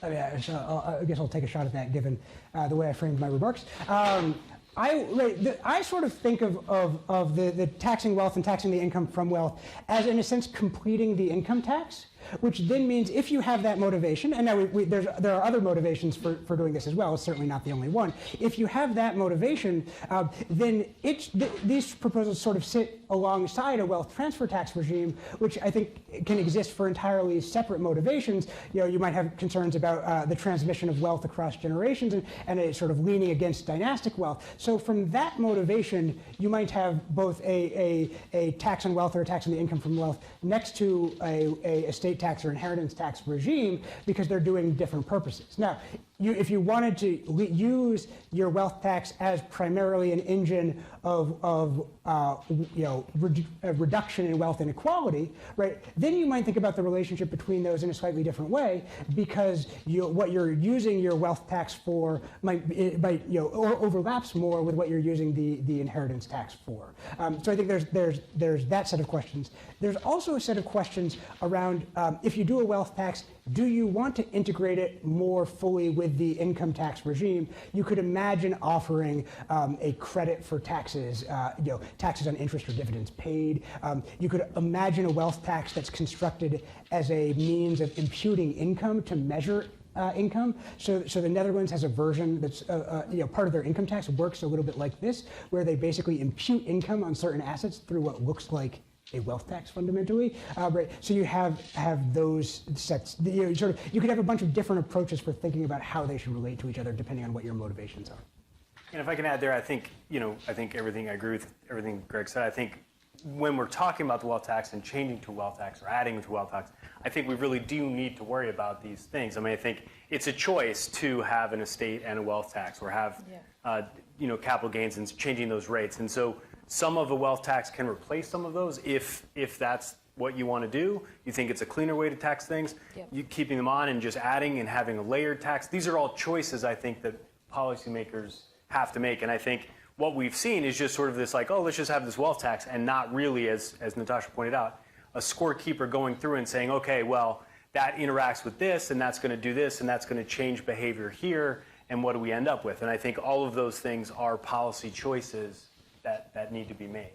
I mean, I guess I'll take a shot at that, given the way I framed my remarks. I sort of think of the taxing wealth and taxing the income from wealth as, in a sense, completing the income tax, which then means if you have that motivation, and now there are other motivations for doing this as well, it's certainly not the only one. If you have that motivation, then these proposals sort of sit alongside a wealth transfer tax regime, which I think can exist for entirely separate motivations. You might have concerns about the transmission of wealth across generations, and a sort of leaning against dynastic wealth. So from that motivation, you might have both a tax on wealth or a tax on the income from wealth next to a estate tax or inheritance tax regime, because they're doing different purposes. Now, if you wanted to use your wealth tax as primarily an engine of reduction in wealth inequality, right? Then you might think about the relationship between those in a slightly different way, because what you're using your wealth tax for overlaps more with what you're using the inheritance tax for. So I think there's that set of questions. There's also a set of questions around if you do a wealth tax, do you want to integrate it more fully with the income tax regime? You could imagine offering a credit for taxes, taxes on interest or dividends paid. You could imagine a wealth tax that's constructed as a means of imputing income to measure income. So the Netherlands has a version that's part of their income tax works a little bit like this, where they basically impute income on certain assets through what looks like a wealth tax, fundamentally. Right. So you have those sets. You could have a bunch of different approaches for thinking about how they should relate to each other, depending on what your motivations are. And if I can add there, I think everything, I agree with everything Greg said. I think when we're talking about the wealth tax and changing to wealth tax or adding to wealth tax, I think we really do need to worry about these things. I mean, I think it's a choice to have an estate and a wealth tax, or have capital gains and changing those rates. And so some of the wealth tax can replace some of those if that's what you want to do. You think it's a cleaner way to tax things. Yep. You keeping them on and just adding and having a layered tax. These are all choices I think that policymakers have to make. And I think what we've seen is just sort of this like, oh, let's just have this wealth tax, and not really, as Natasha pointed out, scorekeeper going through and saying, okay, well, that interacts with this, and that's going to do this, and that's going to change behavior here, and what do we end up with? And I think all of those things are policy choices that need to be made.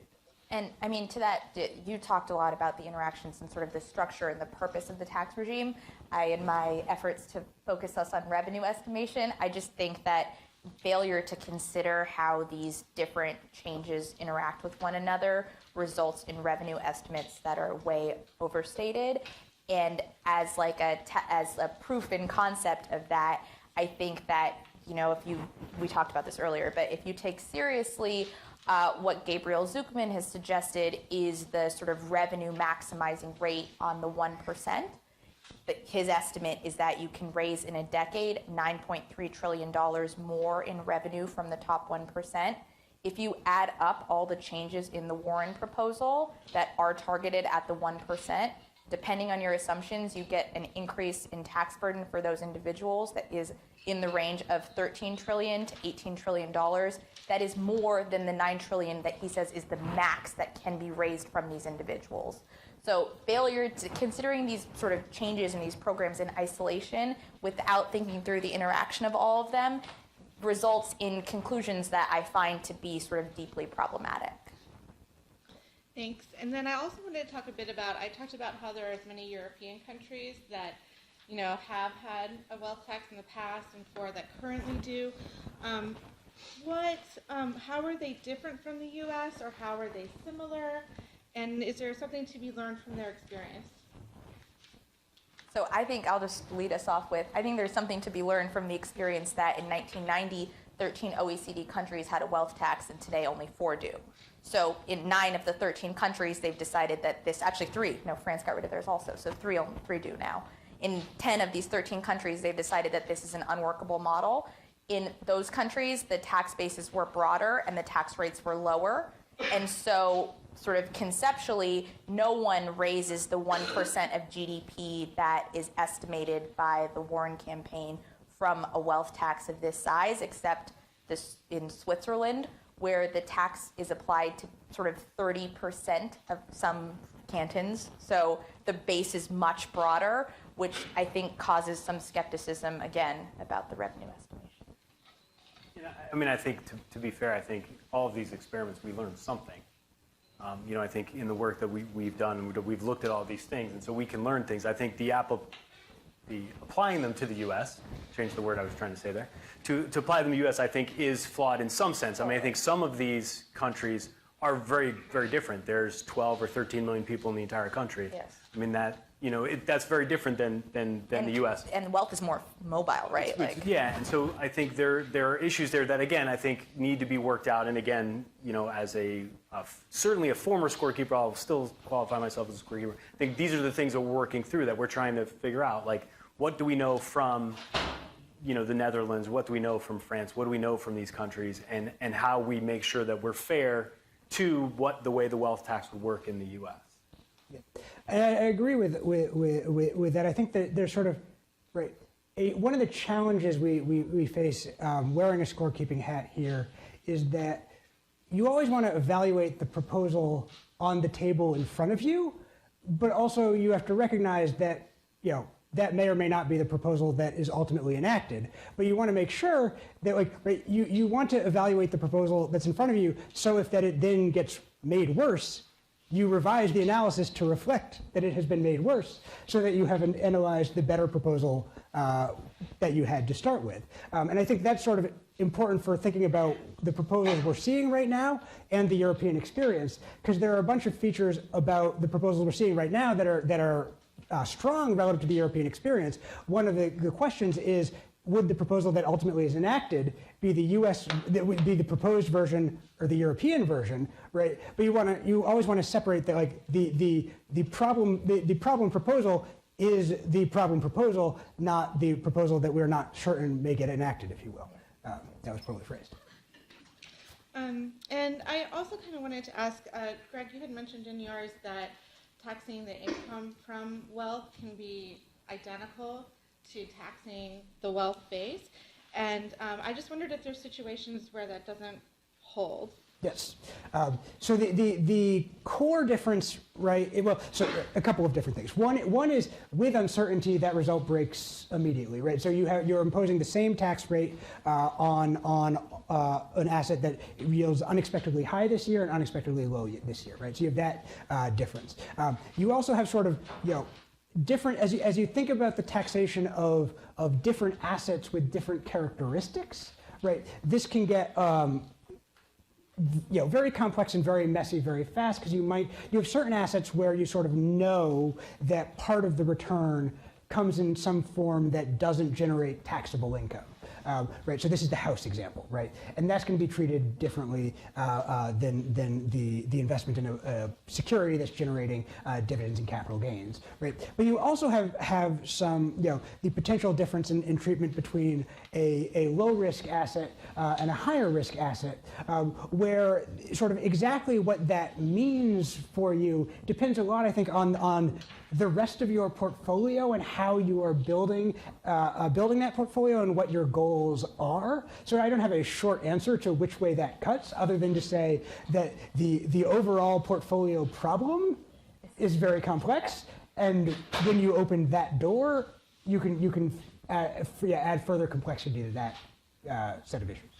And I mean, to that, you talked a lot about the interactions and sort of the structure and the purpose of the tax regime. In my efforts to focus us on revenue estimation, I just think that failure to consider how these different changes interact with one another results in revenue estimates that are way overstated. And as like as a proof in concept of that, I think that, you know, we talked about this earlier, but if you take seriously what Gabriel Zucman has suggested is the sort of revenue maximizing rate on the 1%. His estimate is that you can raise in a decade $9.3 trillion more in revenue from the top 1%. If you add up all the changes in the Warren proposal that are targeted at the 1%, depending on your assumptions, you get an increase in tax burden for those individuals that is in the range of $13 trillion to $18 trillion. That is more than the $9 trillion that he says is the max that can be raised from these individuals. So failure to considering these sort of changes in these programs in isolation without thinking through the interaction of all of them results in conclusions that I find to be sort of deeply problematic. Thanks. And then I also wanted to talk a bit about, I talked about how there are many European countries that, you know, have had a wealth tax in the past and four that currently do. How are they different from the U.S. or how are they similar? And is there something to be learned from their experience? So I think I'll just lead us off with, I think there's something to be learned from the experience that in 1990, 13 OECD countries had a wealth tax and today only 4 do. So in 9 of the 13 countries, they've decided that this, actually 3, no, France got rid of theirs also, so 3 do now. In 10 of these 13 countries, they've decided that this is an unworkable model. In those countries, the tax bases were broader and the tax rates were lower. And so sort of conceptually, no one raises the 1% of GDP that is estimated by the Warren campaign from a wealth tax of this size, except this in Switzerland, where the tax is applied to sort of 30% of some cantons. So the base is much broader, which I think causes some skepticism, again, about the revenue estimation. Yeah, I mean, I think, to be fair, I think all of these experiments, we learned something. You know, I think in the work that we've done, we've looked at all these things, and so we can learn things. I think the applying them to the U.S., change the word I was trying to say there, to apply them to the U.S., I think is flawed in some sense. I mean, I think some of these countries are very, very different. There's 12 or 13 million people in the entire country. Yes. I mean, that, you know, that's very different than the U.S. And wealth is more mobile, right? Yeah, and so I think there are issues there that, again, I think need to be worked out. And again, you know, as certainly a former scorekeeper, I'll still qualify myself as a scorekeeper. I think these are the things that we're working through, that we're trying to figure out. Like, what do we know from, you know, the Netherlands? What do we know from France? What do we know from these countries? And how we make sure that we're fair to the way the wealth tax would work in the U.S. Yeah. And I agree with that. I think that there's sort of, right, one of the challenges we face wearing a scorekeeping hat here is that you always want to evaluate the proposal on the table in front of you, but also you have to recognize that, you know, that may or may not be the proposal that is ultimately enacted. But you want to make sure that, like, right, you want to evaluate the proposal that's in front of you, so if that it then gets made worse, you revise the analysis to reflect that it has been made worse, so that you have analyzed the better proposal that you had to start with. And I think that's sort of important for thinking about the proposals we're seeing right now and the European experience, because there are a bunch of features about the proposals we're seeing right now that are strong relative to the European experience. One of the questions is, would the proposal that ultimately is enacted be the U.S., that would be the proposed version or the European version, right? But you always want to separate that, like the problem proposal is the problem proposal, not the proposal that we're not certain may get enacted, if you will. That was poorly phrased. And I also kind of wanted to ask, Greg, you had mentioned in yours that taxing the income from wealth can be identical to taxing the wealth base. And I just wondered if there's situations where that doesn't hold. Yes. So the core difference, right? So a couple of different things. One is with uncertainty, that result breaks immediately, right? So you're imposing the same tax rate on an asset that yields unexpectedly high this year and unexpectedly low this year, right? So you have that difference. You also have sort of, different, as you think about the taxation of different assets with different characteristics, right? This can get very complex and very messy very fast, because you have certain assets where you sort of know that part of the return comes in some form that doesn't generate taxable income. Right, so this is the house example, right? And that's going to be treated differently than the investment in a security that's generating dividends and capital gains, right? But you also have some, the potential difference in treatment between a low-risk asset and a higher-risk asset, where sort of exactly what that means for you depends a lot, I think, on the rest of your portfolio and how you are building that portfolio and what your goals are. So I don't have a short answer to which way that cuts, other than to say that the overall portfolio problem is very complex, and when you open that door, you can add further complexity to that set of issues.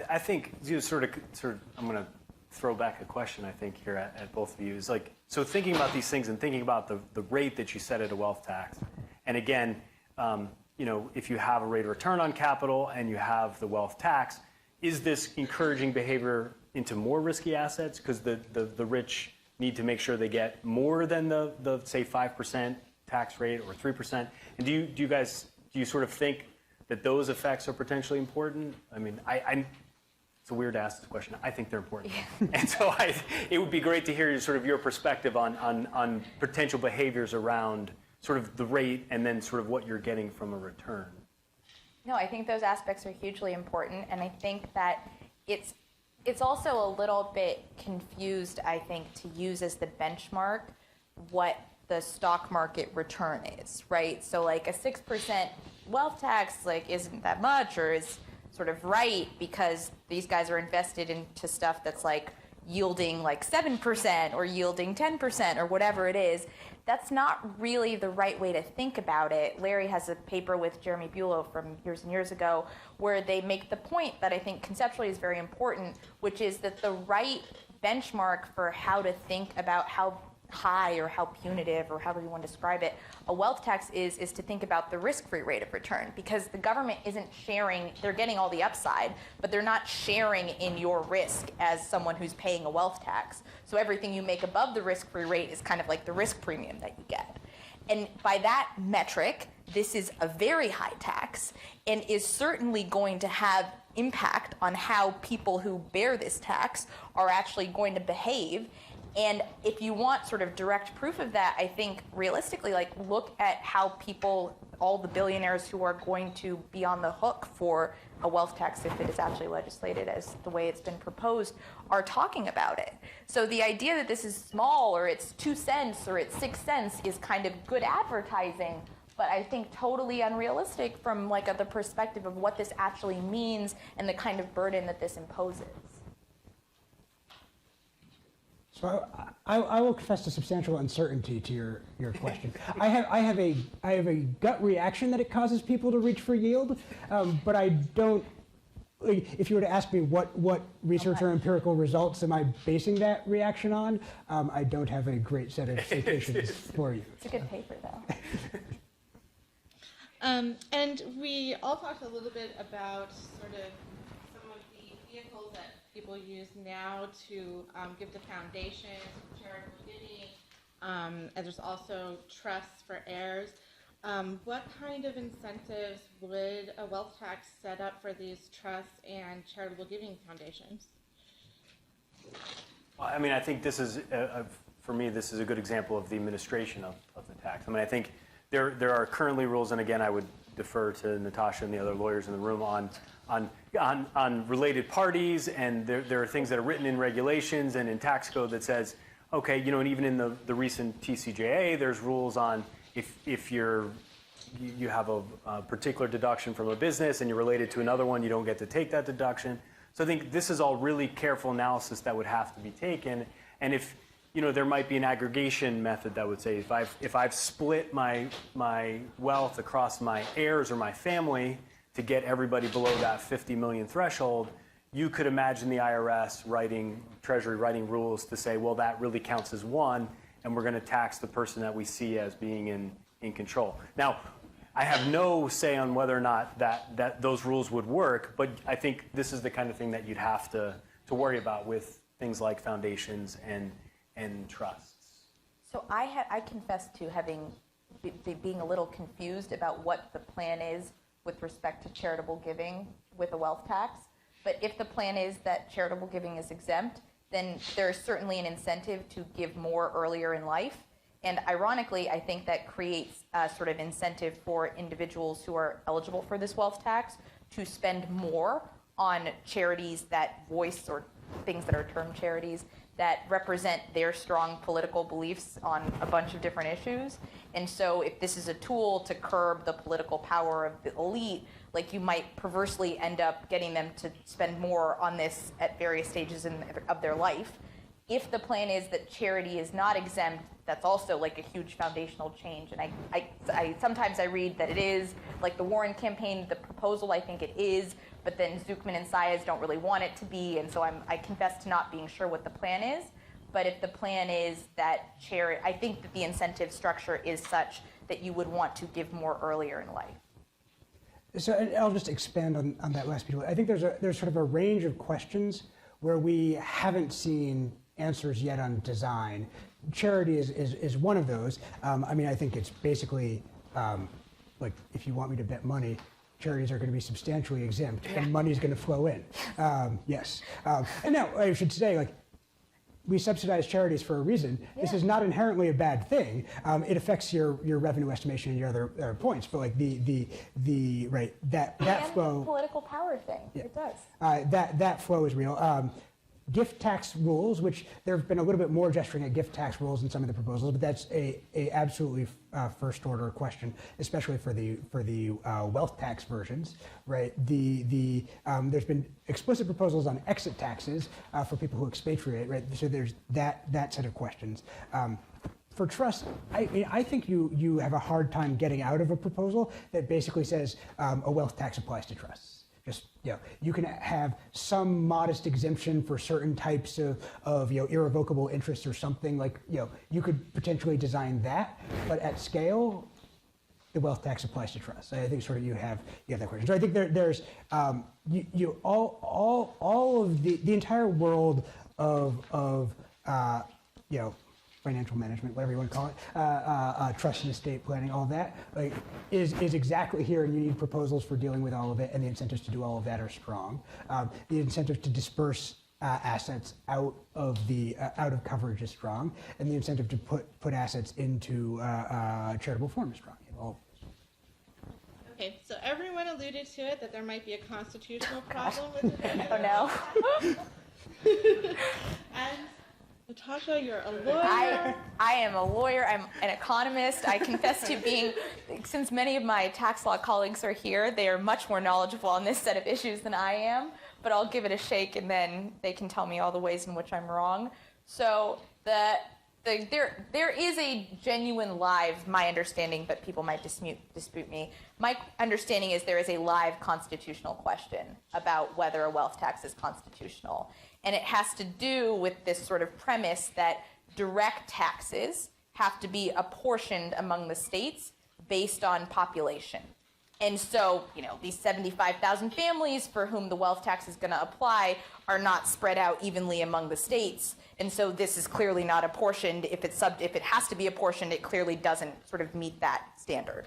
I think sort of I'm going to throw back a question, I think, here at both of you. Is like, so thinking about these things and thinking about the rate that you set at a wealth tax, and again, if you have a rate of return on capital and you have the wealth tax, is this encouraging behavior into more risky assets? Because the rich need to make sure they get more than the say 5% tax rate or 3%. And do you sort of think that those effects are potentially important? I mean, it's weird to ask this question. I think they're important. Yeah. And so it would be great to hear your perspective on potential behaviors around sort of the rate and then sort of what you're getting from a return. No, I think those aspects are hugely important, and I think that it's also a little bit confused, I think, to use as the benchmark what the stock market return is, right? So like a 6% wealth tax isn't that much, or is sort of right because these guys are invested into stuff that's yielding 7% or yielding 10% or whatever it is. That's not really the right way to think about it. Larry has a paper with Jeremy Bulow from years and years ago where they make the point that I think conceptually is very important, which is that the right benchmark for how to think about how high or how punitive or however you want to describe it a wealth tax is to think about the risk-free rate of return, because the government isn't sharing, they're getting all the upside, but they're not sharing in your risk as someone who's paying a wealth tax. So everything you make above the risk-free rate is kind of like the risk premium that you get. And by that metric, this is a very high tax and is certainly going to have impact on how people who bear this tax are actually going to behave. And if you want sort of direct proof of that, I think realistically, look at how people, all the billionaires who are going to be on the hook for a wealth tax, if it is actually legislated as the way it's been proposed, are talking about it. So the idea that this is small, or it's 2 cents, or it's 6 cents is kind of good advertising, but I think totally unrealistic from the perspective of what this actually means and the kind of burden that this imposes. So I will confess to substantial uncertainty to your question. I have a gut reaction that it causes people to reach for yield, but I don't. If you were to ask me what research or empirical results am I basing that reaction on, I don't have a great set of citations for you. It's a good paper, though. And we all talked a little bit about sort of some of the vehicles that people use now to give to foundations, charitable giving, and there's also trusts for heirs. What kind of incentives would a wealth tax set up for these trusts and charitable giving foundations? Well, I mean, I think this is, for me, this is a good example of the administration of the tax. I mean, I think there are currently rules, and again, I would defer to Natasha and the other lawyers in the room on related parties, and there are things that are written in regulations and in tax code that says, okay, and even in the recent TCJA, there's rules on if you have a particular deduction from a business and you're related to another one, you don't get to take that deduction. So I think this is all really careful analysis that would have to be taken. And if, there might be an aggregation method that would say if I've split my wealth across my heirs or my family to get everybody below that 50 million threshold, you could imagine the IRS Treasury writing rules to say, well, that really counts as one, and we're going to tax the person that we see as being in control. Now, I have no say on whether or not that those rules would work, but I think this is the kind of thing that you'd have to worry about with things like foundations and trusts. So I confess to being a little confused about what the plan is with respect to charitable giving with a wealth tax. But if the plan is that charitable giving is exempt, then there's certainly an incentive to give more earlier in life. And ironically, I think that creates a sort of incentive for individuals who are eligible for this wealth tax to spend more on charities that voice, or things that are termed charities, that represent their strong political beliefs on a bunch of different issues. And so if this is a tool to curb the political power of the elite, like, you might perversely end up getting them to spend more on this at various stages of their life. If the plan is that charity is not exempt, that's also like a huge foundational change. And I sometimes I read that it is, like the Warren campaign, the proposal, I think it is, but then Zucman and Saez don't really want it to be, and so I confess to not being sure what the plan is. But if the plan is that charity, I think that the incentive structure is such that you would want to give more earlier in life. So I'll just expand on that last piece. I think there's sort of a range of questions where we haven't seen answers yet on design. Charity is one of those. I think it's basically like, if you want me to bet money, charities are going to be substantially exempt and money is going to flow in. Yes. And now I should say, like, we subsidize charities for a reason. Yeah. This is not inherently a bad thing. It affects your revenue estimation and your other points. But like that flow, the political power thing. Yeah. It does. That flow is real. Gift tax rules, which there have been a little bit more gesturing at gift tax rules in some of the proposals, but that's a absolutely first order question, especially for the wealth tax versions, right? There's been explicit proposals on exit taxes for people who expatriate, right? So there's that set of questions. For trust, I think you have a hard time getting out of a proposal that basically says a wealth tax applies to trusts. Just, you can have some modest exemption for certain types of irrevocable interests or something, like, you could potentially design that, but at scale, the wealth tax applies to trusts. I think sort of you have that question. So I think there's all of the entire world of financial management, whatever you want to call it, trust and estate planning, all that, like, is exactly here, and you need proposals for dealing with all of it, and the incentives to do all of that are strong. The incentive to disperse assets out of coverage is strong, and the incentive to put assets into charitable form is strong. Okay, so everyone alluded to it, that there might be a constitutional problem with it. Oh no. And Natasha, you're a lawyer. I am a lawyer. I'm an economist. I confess to being, since many of my tax law colleagues are here, they are much more knowledgeable on this set of issues than I am, but I'll give it a shake and then they can tell me all the ways in which I'm wrong. So there is a genuine live, my understanding, but people might dispute me. My understanding is there is a live constitutional question about whether a wealth tax is constitutional. And it has to do with this sort of premise that direct taxes have to be apportioned among the states based on population. And so, these 75,000 families for whom the wealth tax is going to apply are not spread out evenly among the states. And so this is clearly not apportioned. If it has to be apportioned, it clearly doesn't sort of meet that standard.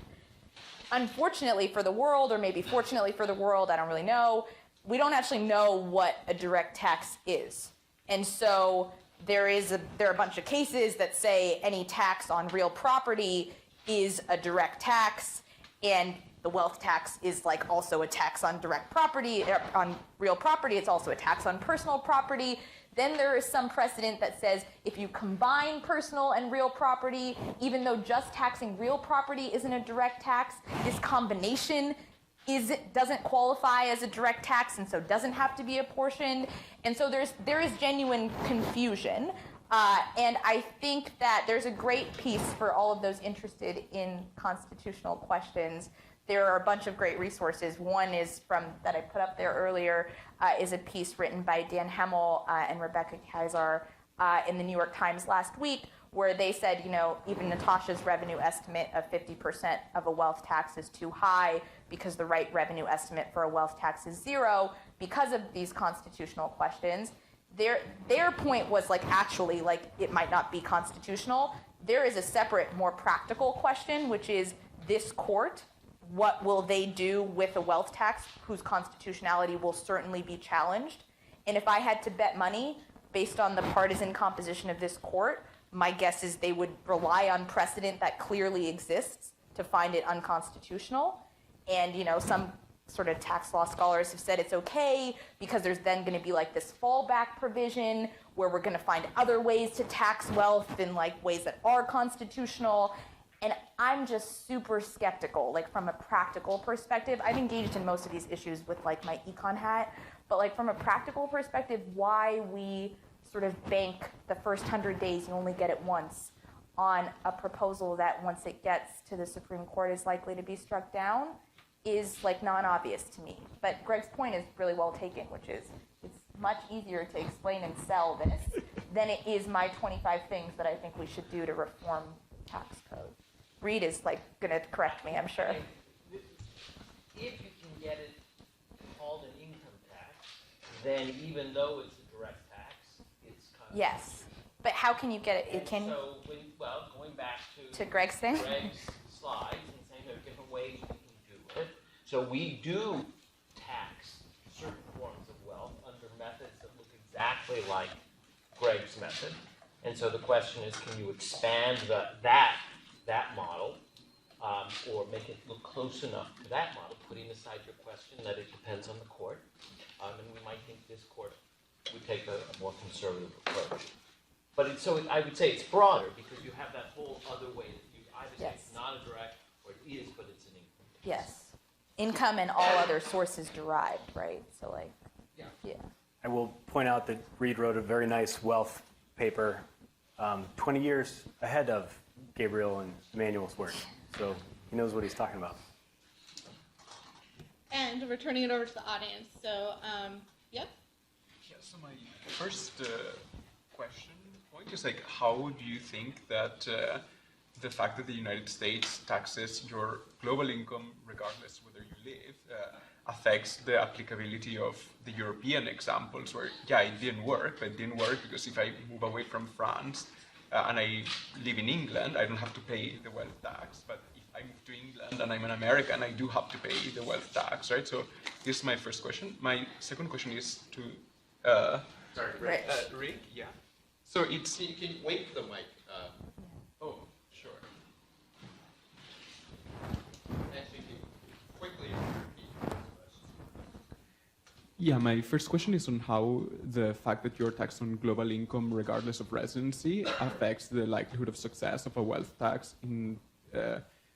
Unfortunately for the world, or maybe fortunately for the world, I don't really know, we don't actually know what a direct tax is. And so there are a bunch of cases that say any tax on real property is a direct tax, and the wealth tax is like also a tax on direct property, on real property. It's also a tax on personal property. Then there is some precedent that says if you combine personal and real property, even though just taxing real property isn't a direct tax, this combination doesn't qualify as a direct tax and so doesn't have to be apportioned. And so there is genuine confusion. And I think that there's a great piece for all of those interested in constitutional questions. There are a bunch of great resources. One is that I put up there earlier, is a piece written by Dan Hemmel and Rebecca Kaiser in the New York Times last week, where they said, even Natasha's revenue estimate of 50% of a wealth tax is too high because the right revenue estimate for a wealth tax is 0 because of these constitutional questions. Their point was actually it might not be constitutional. There is a separate, more practical question, which is this court, what will they do with a wealth tax whose constitutionality will certainly be challenged? And if I had to bet money based on the partisan composition of this court, my guess is they would rely on precedent that clearly exists to find it unconstitutional. And some sort of tax law scholars have said it's okay because there's then going to be this fallback provision where we're going to find other ways to tax wealth in ways that are constitutional. And I'm just super skeptical, from a practical perspective. I've engaged in most of these issues with my econ hat, but from a practical perspective, why we sort of bank the first 100 days, you only get it once, on a proposal that once it gets to the Supreme Court is likely to be struck down is non-obvious to me. But Greg's point is really well taken, which is it's much easier to explain and sell this than it is my 25 things that I think we should do to reform tax code. Reed is going to correct me, I'm sure. If you can get it called an income tax, then even though it's a direct tax, it's kind of... Yes, but how can you get it? So, going back to Greg's thing? Greg's slides and saying there are different ways we can do it. So we do tax certain forms of wealth under methods that look exactly like Greg's method. And so the question is, can you expand that model or make it look close enough to that model, putting aside your question that it depends on the court. And we might think this court would take a more conservative approach. But I would say it's broader because you have that whole other way that you either say it's not a direct or it is, but it's an income. Yes. Income and all other sources derived, right? So yeah. I will point out that Reed wrote a very nice wealth paper 20 years ahead of Gabriel and Emmanuel's work. So he knows what he's talking about. And we're turning it over to the audience. So, yep. Yeah, so my first question point is how do you think that the fact that the United States taxes your global income regardless whether you live affects the applicability of the European examples where, it didn't work, but it didn't work because if I move away from France and I live in England, I don't have to pay the wealth tax. But if I move to England and I'm an American, I do have to pay the wealth tax, right? So this is my first question. My second question is to Rich. Rick. Yeah. So it's... You can wait for the mic. Oh, sure. Actually, you can quickly repeat the question. Yeah, my first question is on how the fact that you're taxed on global income regardless of residency affects the likelihood of success of a wealth tax in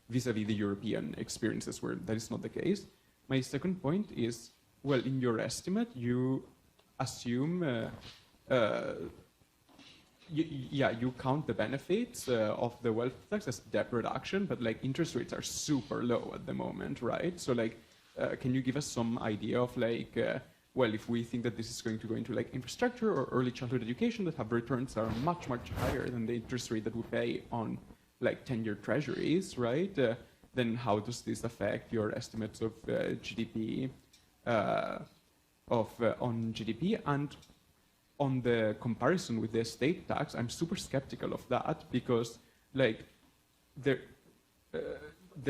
vis-a-vis the European experiences where that is not the case. My second point is, well, in your estimate, you assume, you count the benefits of the wealth tax as debt reduction, but interest rates are super low at the moment, right? So can you give us some idea of well, if we think that this is going to go into infrastructure or early childhood education that have returns that are much, much higher than the interest rate that we pay on 10-year treasuries, right? Then how does this affect your estimates of GDP, on GDP? And on the comparison with the estate tax, I'm super skeptical of that because there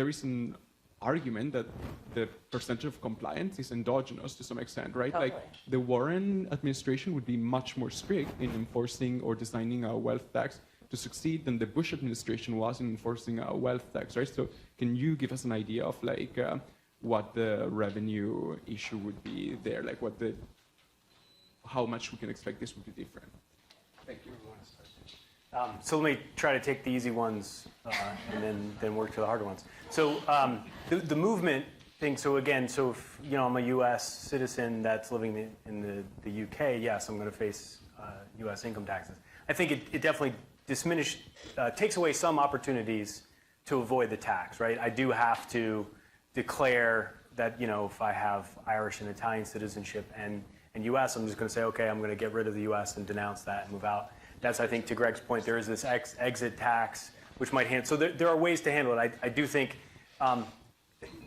is an argument that the percentage of compliance is endogenous to some extent, right? Totally. The Warren administration would be much more strict in enforcing or designing a wealth tax to succeed than the Bush administration was in enforcing a wealth tax, right? So can you give us an idea of what the revenue issue would be there, how much we can expect this would be different? Thank you. So let me try to take the easy ones and then work to the harder ones. So the movement thing. So again, so if I'm a U.S. citizen that's living in the U.K., yes, I'm going to face U.S. income taxes. I think it definitely takes away some opportunities to avoid the tax, right? I do have to declare that if I have Irish and Italian citizenship and U.S., I'm just going to say, okay, I'm going to get rid of the U.S. and denounce that and move out. That's, I think, to Greg's point, there is this exit tax, which might handle. So there are ways to handle it. I do think.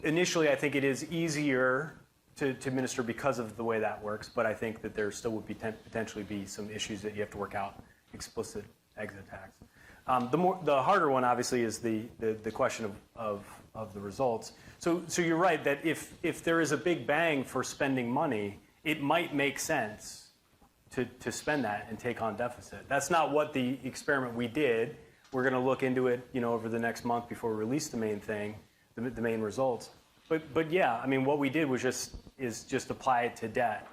Initially, I think it is easier to administer because of the way that works, but I think that there still would potentially be some issues that you have to work out, explicit exit tax. The harder one, obviously, is the question of the results. So you're right that if there is a big bang for spending money, it might make sense to spend that and take on deficit. That's not what the experiment we did. We're going to look into it, over the next month before we release the main thing. The main results, but yeah, I mean, what we did was just apply it to debt.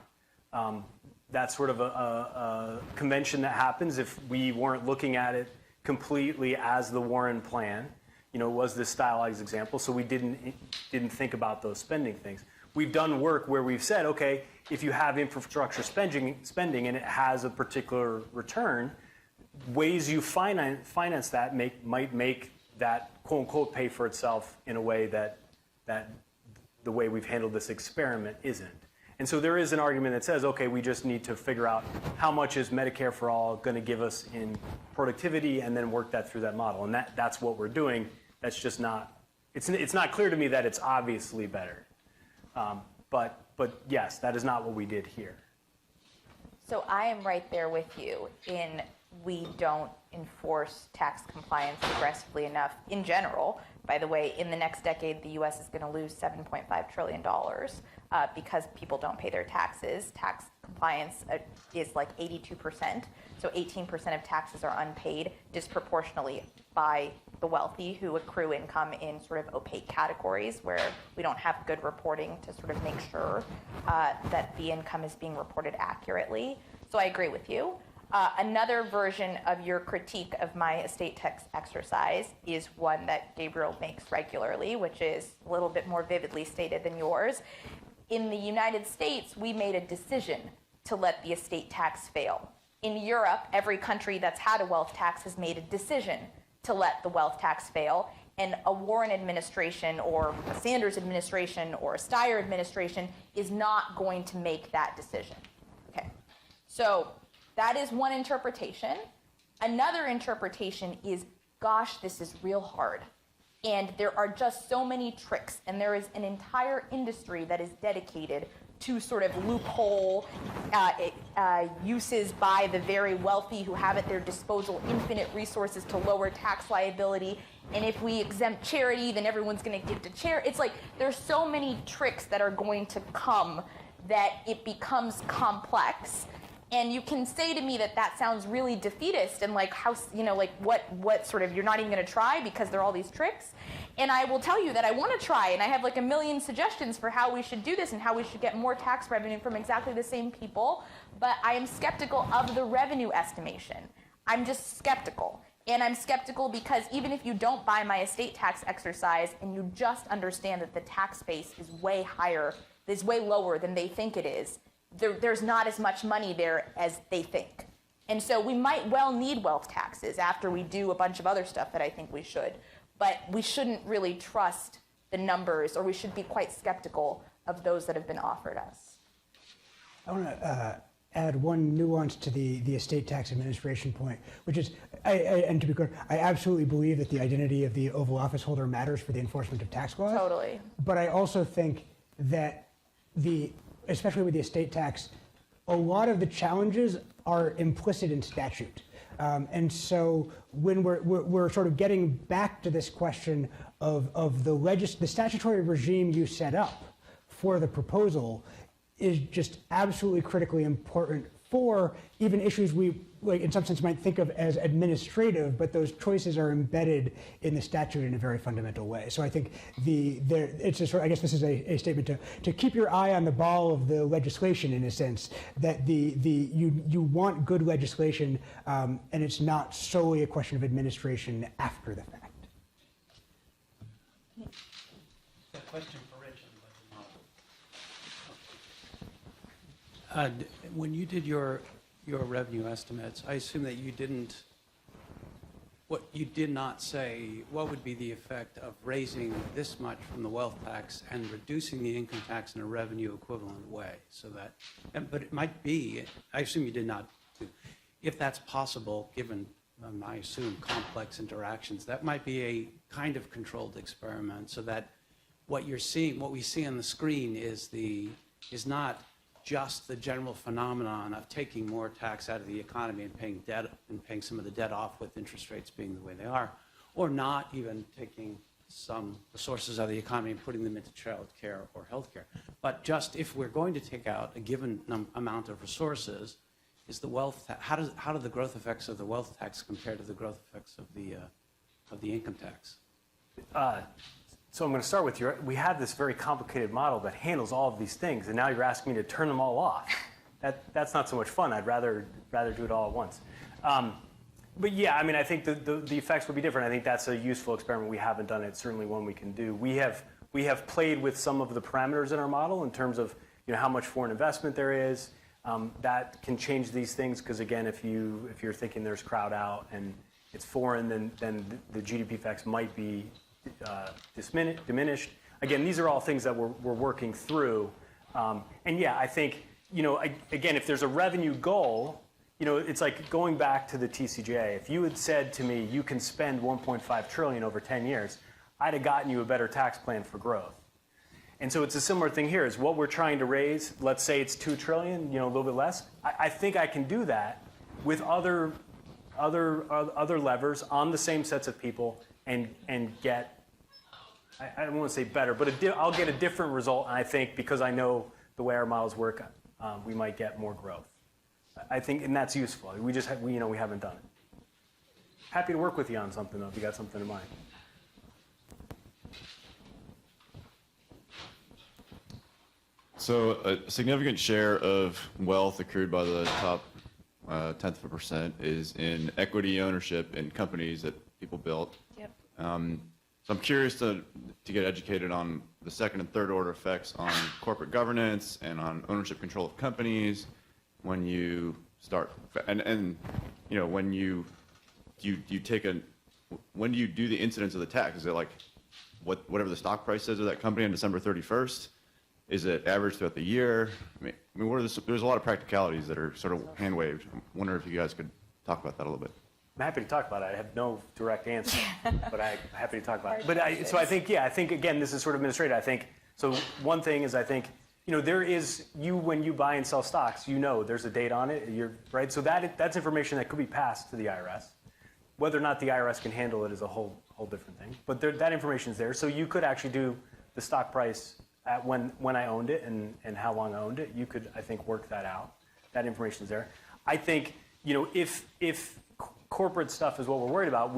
That's sort of a convention that happens if we weren't looking at it completely as the Warren plan. Was this stylized example? So we didn't think about those spending things. We've done work where we've said, okay, if you have infrastructure spending and it has a particular return, ways you finance that might make that quote unquote pay for itself in a way that the way we've handled this experiment isn't. And so there is an argument that says, okay, we just need to figure out how much is Medicare for All going to give us in productivity and then work that through that model. And that's what we're doing. That's just not, it's not clear to me that it's obviously better. But yes, that is not what we did here. So I am right there with you in we don't enforce tax compliance aggressively enough in general. By the way, in the next decade, the U.S. is going to lose $7.5 trillion because people don't pay their taxes. Tax compliance is like 82%. So 18% of taxes are unpaid disproportionately by the wealthy who accrue income in sort of opaque categories where we don't have good reporting to sort of make sure that the income is being reported accurately. So I agree with you. Another version of your critique of my estate tax exercise is one that Gabriel makes regularly, which is a little bit more vividly stated than yours. In the United States, we made a decision to let the estate tax fail. In Europe, every country that's had a wealth tax has made a decision to let the wealth tax fail. And a Warren administration or a Sanders administration or a Steyer administration is not going to make that decision. Okay, so that is one interpretation. Another interpretation is, gosh, this is real hard. And there are just so many tricks. And there is an entire industry that is dedicated to sort of loophole uses by the very wealthy who have at their disposal infinite resources to lower tax liability. And if we exempt charity, then everyone's going to give to charity. It's like there's so many tricks that are going to come that it becomes complex. And you can say to me that that sounds really defeatist and like how, like what sort of, you're not even going to try because there are all these tricks. And I will tell you that I want to try, and I have like a million suggestions for how we should do this and how we should get more tax revenue from exactly the same people. But I am skeptical of the revenue estimation. I'm just skeptical. And I'm skeptical because even if you don't buy my estate tax exercise and you just understand that the tax base is way higher, is way lower than they think it is, there's not as much money there as they think. And so we might well need wealth taxes after we do a bunch of other stuff that I think we should. But we shouldn't really trust the numbers, or we should be quite skeptical of those that have been offered us. I want to add one nuance to the estate tax administration point, which is, and to be clear, I absolutely believe that the identity of the Oval Office holder matters for the enforcement of tax laws. Totally. But I also think that especially with the estate tax, a lot of the challenges are implicit in statute. And so when we're sort of getting back to this question of the statutory regime you set up for the proposal is just absolutely critically important for even issues we, like, in some sense might think of as administrative, but those choices are embedded in the statute in a very fundamental way. So I think it's a sort of, I guess this is a statement to keep your eye on the ball of the legislation, in a sense, that you want good legislation, and it's not solely a question of administration after the fact. A question for Rich on When you did your revenue estimates, I assume that you did not say what would be the effect of raising this much from the wealth tax and reducing the income tax in a revenue equivalent way. So that, but it might be, I assume you did not, if that's possible, given, I assume, complex interactions, that might be a kind of controlled experiment so that what you're seeing, what we see on the screen is not just the general phenomenon of taking more tax out of the economy and paying debt and paying some of the debt off with interest rates being the way they are, or not even taking some resources out of the economy and putting them into child care or health care. But just if we're going to take out a given amount of resources, is the wealth, how do the growth effects of the wealth tax compare to the growth effects of the income tax? So I'm going to start with we have this very complicated model that handles all of these things, and now you're asking me to turn them all off. That's not so much fun. I'd rather do it all at once. But yeah, I mean, I think the effects would be different. I think that's a useful experiment. We haven't done it. Certainly one we can do. We have played with some of the parameters in our model in terms of how much foreign investment there is. That can change these things because again, if you're thinking there's crowd out and it's foreign, then the GDP effects might be diminished. Again, these are all things that we're working through. And yeah, I think, again, if there's a revenue goal, it's like going back to the TCJA. If you had said to me, you can spend 1.5 trillion over 10 years, I'd have gotten you a better tax plan for growth. And so it's a similar thing here is what we're trying to raise. Let's say it's 2 trillion, a little bit less. I think I can do that with other levers on the same sets of people and get, I don't want to say better, but I'll get a different result. And I think because I know the way our models work, we might get more growth. I think, and that's useful. We just we haven't done it. Happy to work with you on something though, if you got something in mind. So a significant share of wealth accrued by the top 10th of a percent is in equity ownership in companies that people built. Yep. So I'm curious to get educated on the second and third order effects on corporate governance and on ownership control of companies when you start, and when you when do you do the incidence of the tax? Is it like whatever the stock price is of that company on December 31st? Is it average throughout the year? I mean there's a lot of practicalities that are sort of hand waved. I wonder if you guys could talk about that a little bit. I'm happy to talk about it. I have no direct answer, but I'm happy to talk about it. But I think again, this is sort of administrative. I think, so one thing is I think, there is, when you buy and sell stocks, there's a date on it, right? So that's information that could be passed to the IRS. Whether or not the IRS can handle it is a whole different thing. But that information is there. So you could actually do the stock price at when I owned it and how long I owned it. You could, I think, work that out. That information is there. I think, if corporate stuff is what we're worried about,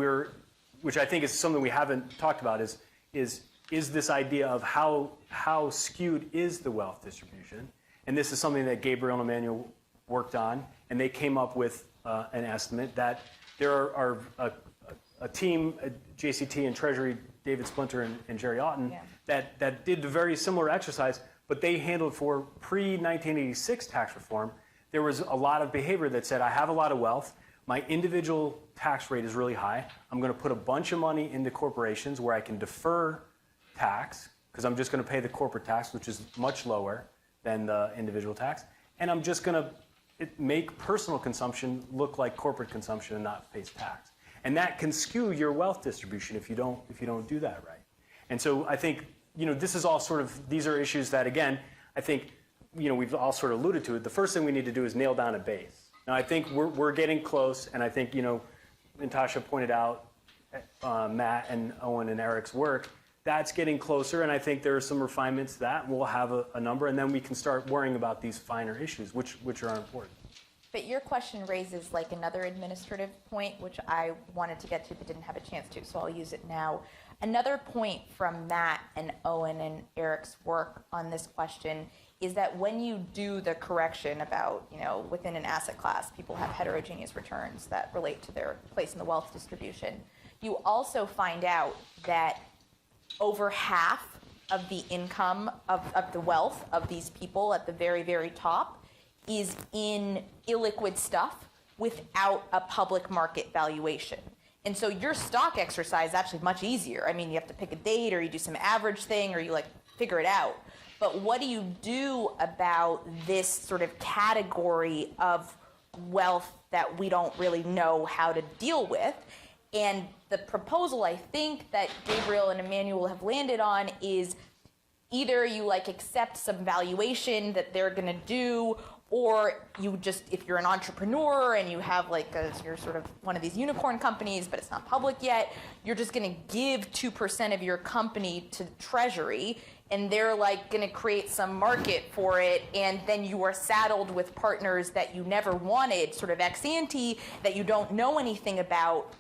which I think is something we haven't talked about, is this idea of how skewed is the wealth distribution. And this is something that Gabriel and Emmanuel worked on, and they came up with an estimate that there are a team at JCT and Treasury, David Splinter and Jerry Otten, that did the very similar exercise, but they handled for pre-1986 tax reform. There was a lot of behavior that said, I have a lot of wealth, my individual tax rate is really high, I'm going to put a bunch of money into corporations where I can defer tax, because I'm just going to pay the corporate tax, which is much lower than the individual tax, and I'm just going to make personal consumption look like corporate consumption and not face tax. And that can skew your wealth distribution if you don't do that right. And so I think, this is all these are issues that, again, I think, we've all sort of alluded to it. The first thing we need to do is nail down a base. Now, I think we're getting close, and I think, Natasha pointed out Matt and Owen and Eric's work. That's getting closer, and I think there are some refinements to that. We'll have a number, and then we can start worrying about these finer issues, which are important. But your question raises like another administrative point, which I wanted to get to but didn't have a chance to, so I'll use it now. Another point from Matt and Owen and Eric's work on this question is that when you do the correction about, within an asset class, people have heterogeneous returns that relate to their place in the wealth distribution, you also find out that over half of the income of the wealth of these people at the very, very top is in illiquid stuff without a public market valuation. And so your stock exercise is actually much easier. I mean, you have to pick a date, or you do some average thing, or you like figure it out. But what do you do about this sort of category of wealth that we don't really know how to deal with? And the proposal I think that Gabriel and Emmanuel have landed on is either you like accept some valuation that they're going to do, or you just, if you're an entrepreneur and you have like you're sort of one of these unicorn companies, but it's not public yet, you're just going to give 2% of your company to the Treasury, and they're like going to create some market for it, and then you are saddled with partners that you never wanted, sort of ex ante, that you don't know anything about.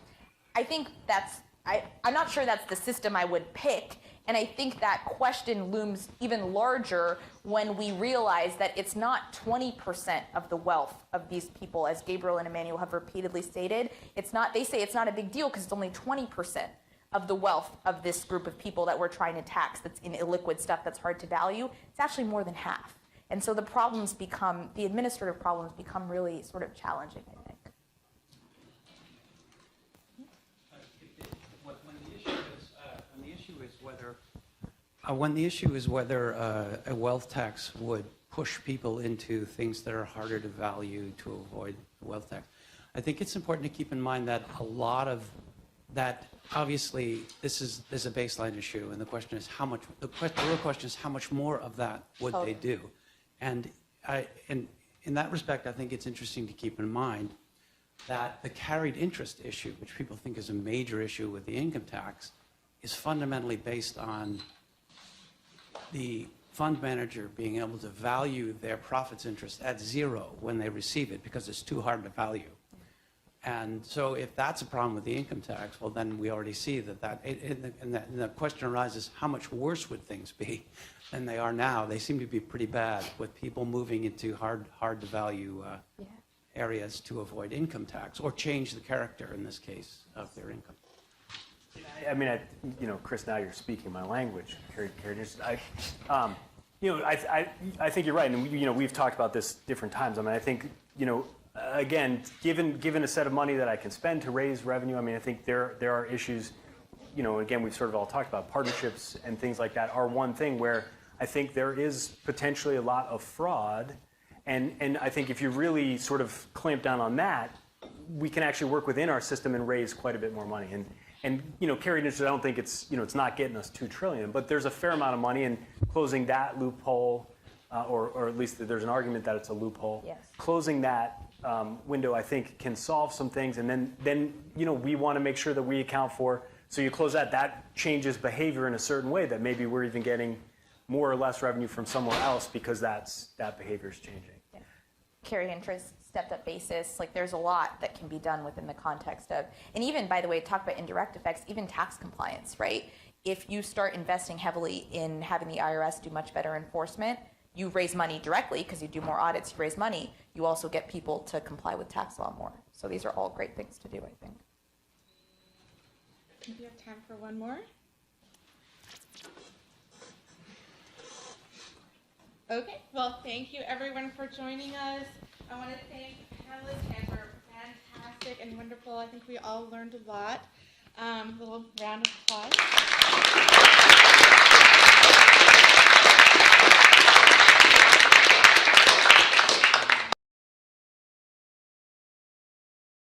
I think that's, I'm not sure that's the system I would pick. And I think that question looms even larger when we realize that it's not 20% of the wealth of these people, as Gabriel and Emmanuel have repeatedly stated. It's not, they say it's not a big deal because it's only 20% of the wealth of this group of people that we're trying to tax that's in illiquid stuff that's hard to value. It's actually more than half. And so the problems become, the administrative problems become really sort of challenging, I think. When the issue is whether a wealth tax would push people into things that are harder to value to avoid the wealth tax, I think it's important to keep in mind that a lot of that, obviously, this is a baseline issue, and the question is how much. The real question is how much more of that would they do, and in that respect, I think it's interesting to keep in mind that the carried interest issue, which people think is a major issue with the income tax, is fundamentally based on the fund manager being able to value their profits interest at zero when they receive it because it's too hard to value. And so if that's a problem with the income tax, well, then we already see and the question arises, how much worse would things be than they are now? They seem to be pretty bad with people moving into hard to value areas to avoid income tax or change the character, in this case, of their income. I mean, Chris, now you're speaking my language. I think you're right, and we've talked about this different times. I mean, I think, again, given a set of money that I can spend to raise revenue, I mean, I think there are issues. Again, we've sort of all talked about partnerships and things like that are one thing where I think there is potentially a lot of fraud, and I think if you really sort of clamp down on that, we can actually work within our system and raise quite a bit more money. And carried interest, I don't think it's, it's not getting us $2 trillion, but there's a fair amount of money, and closing that loophole, or at least there's an argument that it's a loophole. Yes. Closing that window, I think, can solve some things, and then we want to make sure that we account for. So you close that changes behavior in a certain way that maybe we're even getting more or less revenue from somewhere else because that behavior is changing. Yeah. Carried interest, stepped up basis, like there's a lot that can be done within the context of, and even, by the way, talk about indirect effects, even tax compliance, right? If you start investing heavily in having the IRS do much better enforcement, you raise money directly because you do more audits, you raise money, you also get people to comply with tax law more. So these are all great things to do, I think. Do you have time for one more? Okay, well, thank you everyone for joining us. I want to thank the panelists and for fantastic and wonderful. I think we all learned a lot. Little round of applause.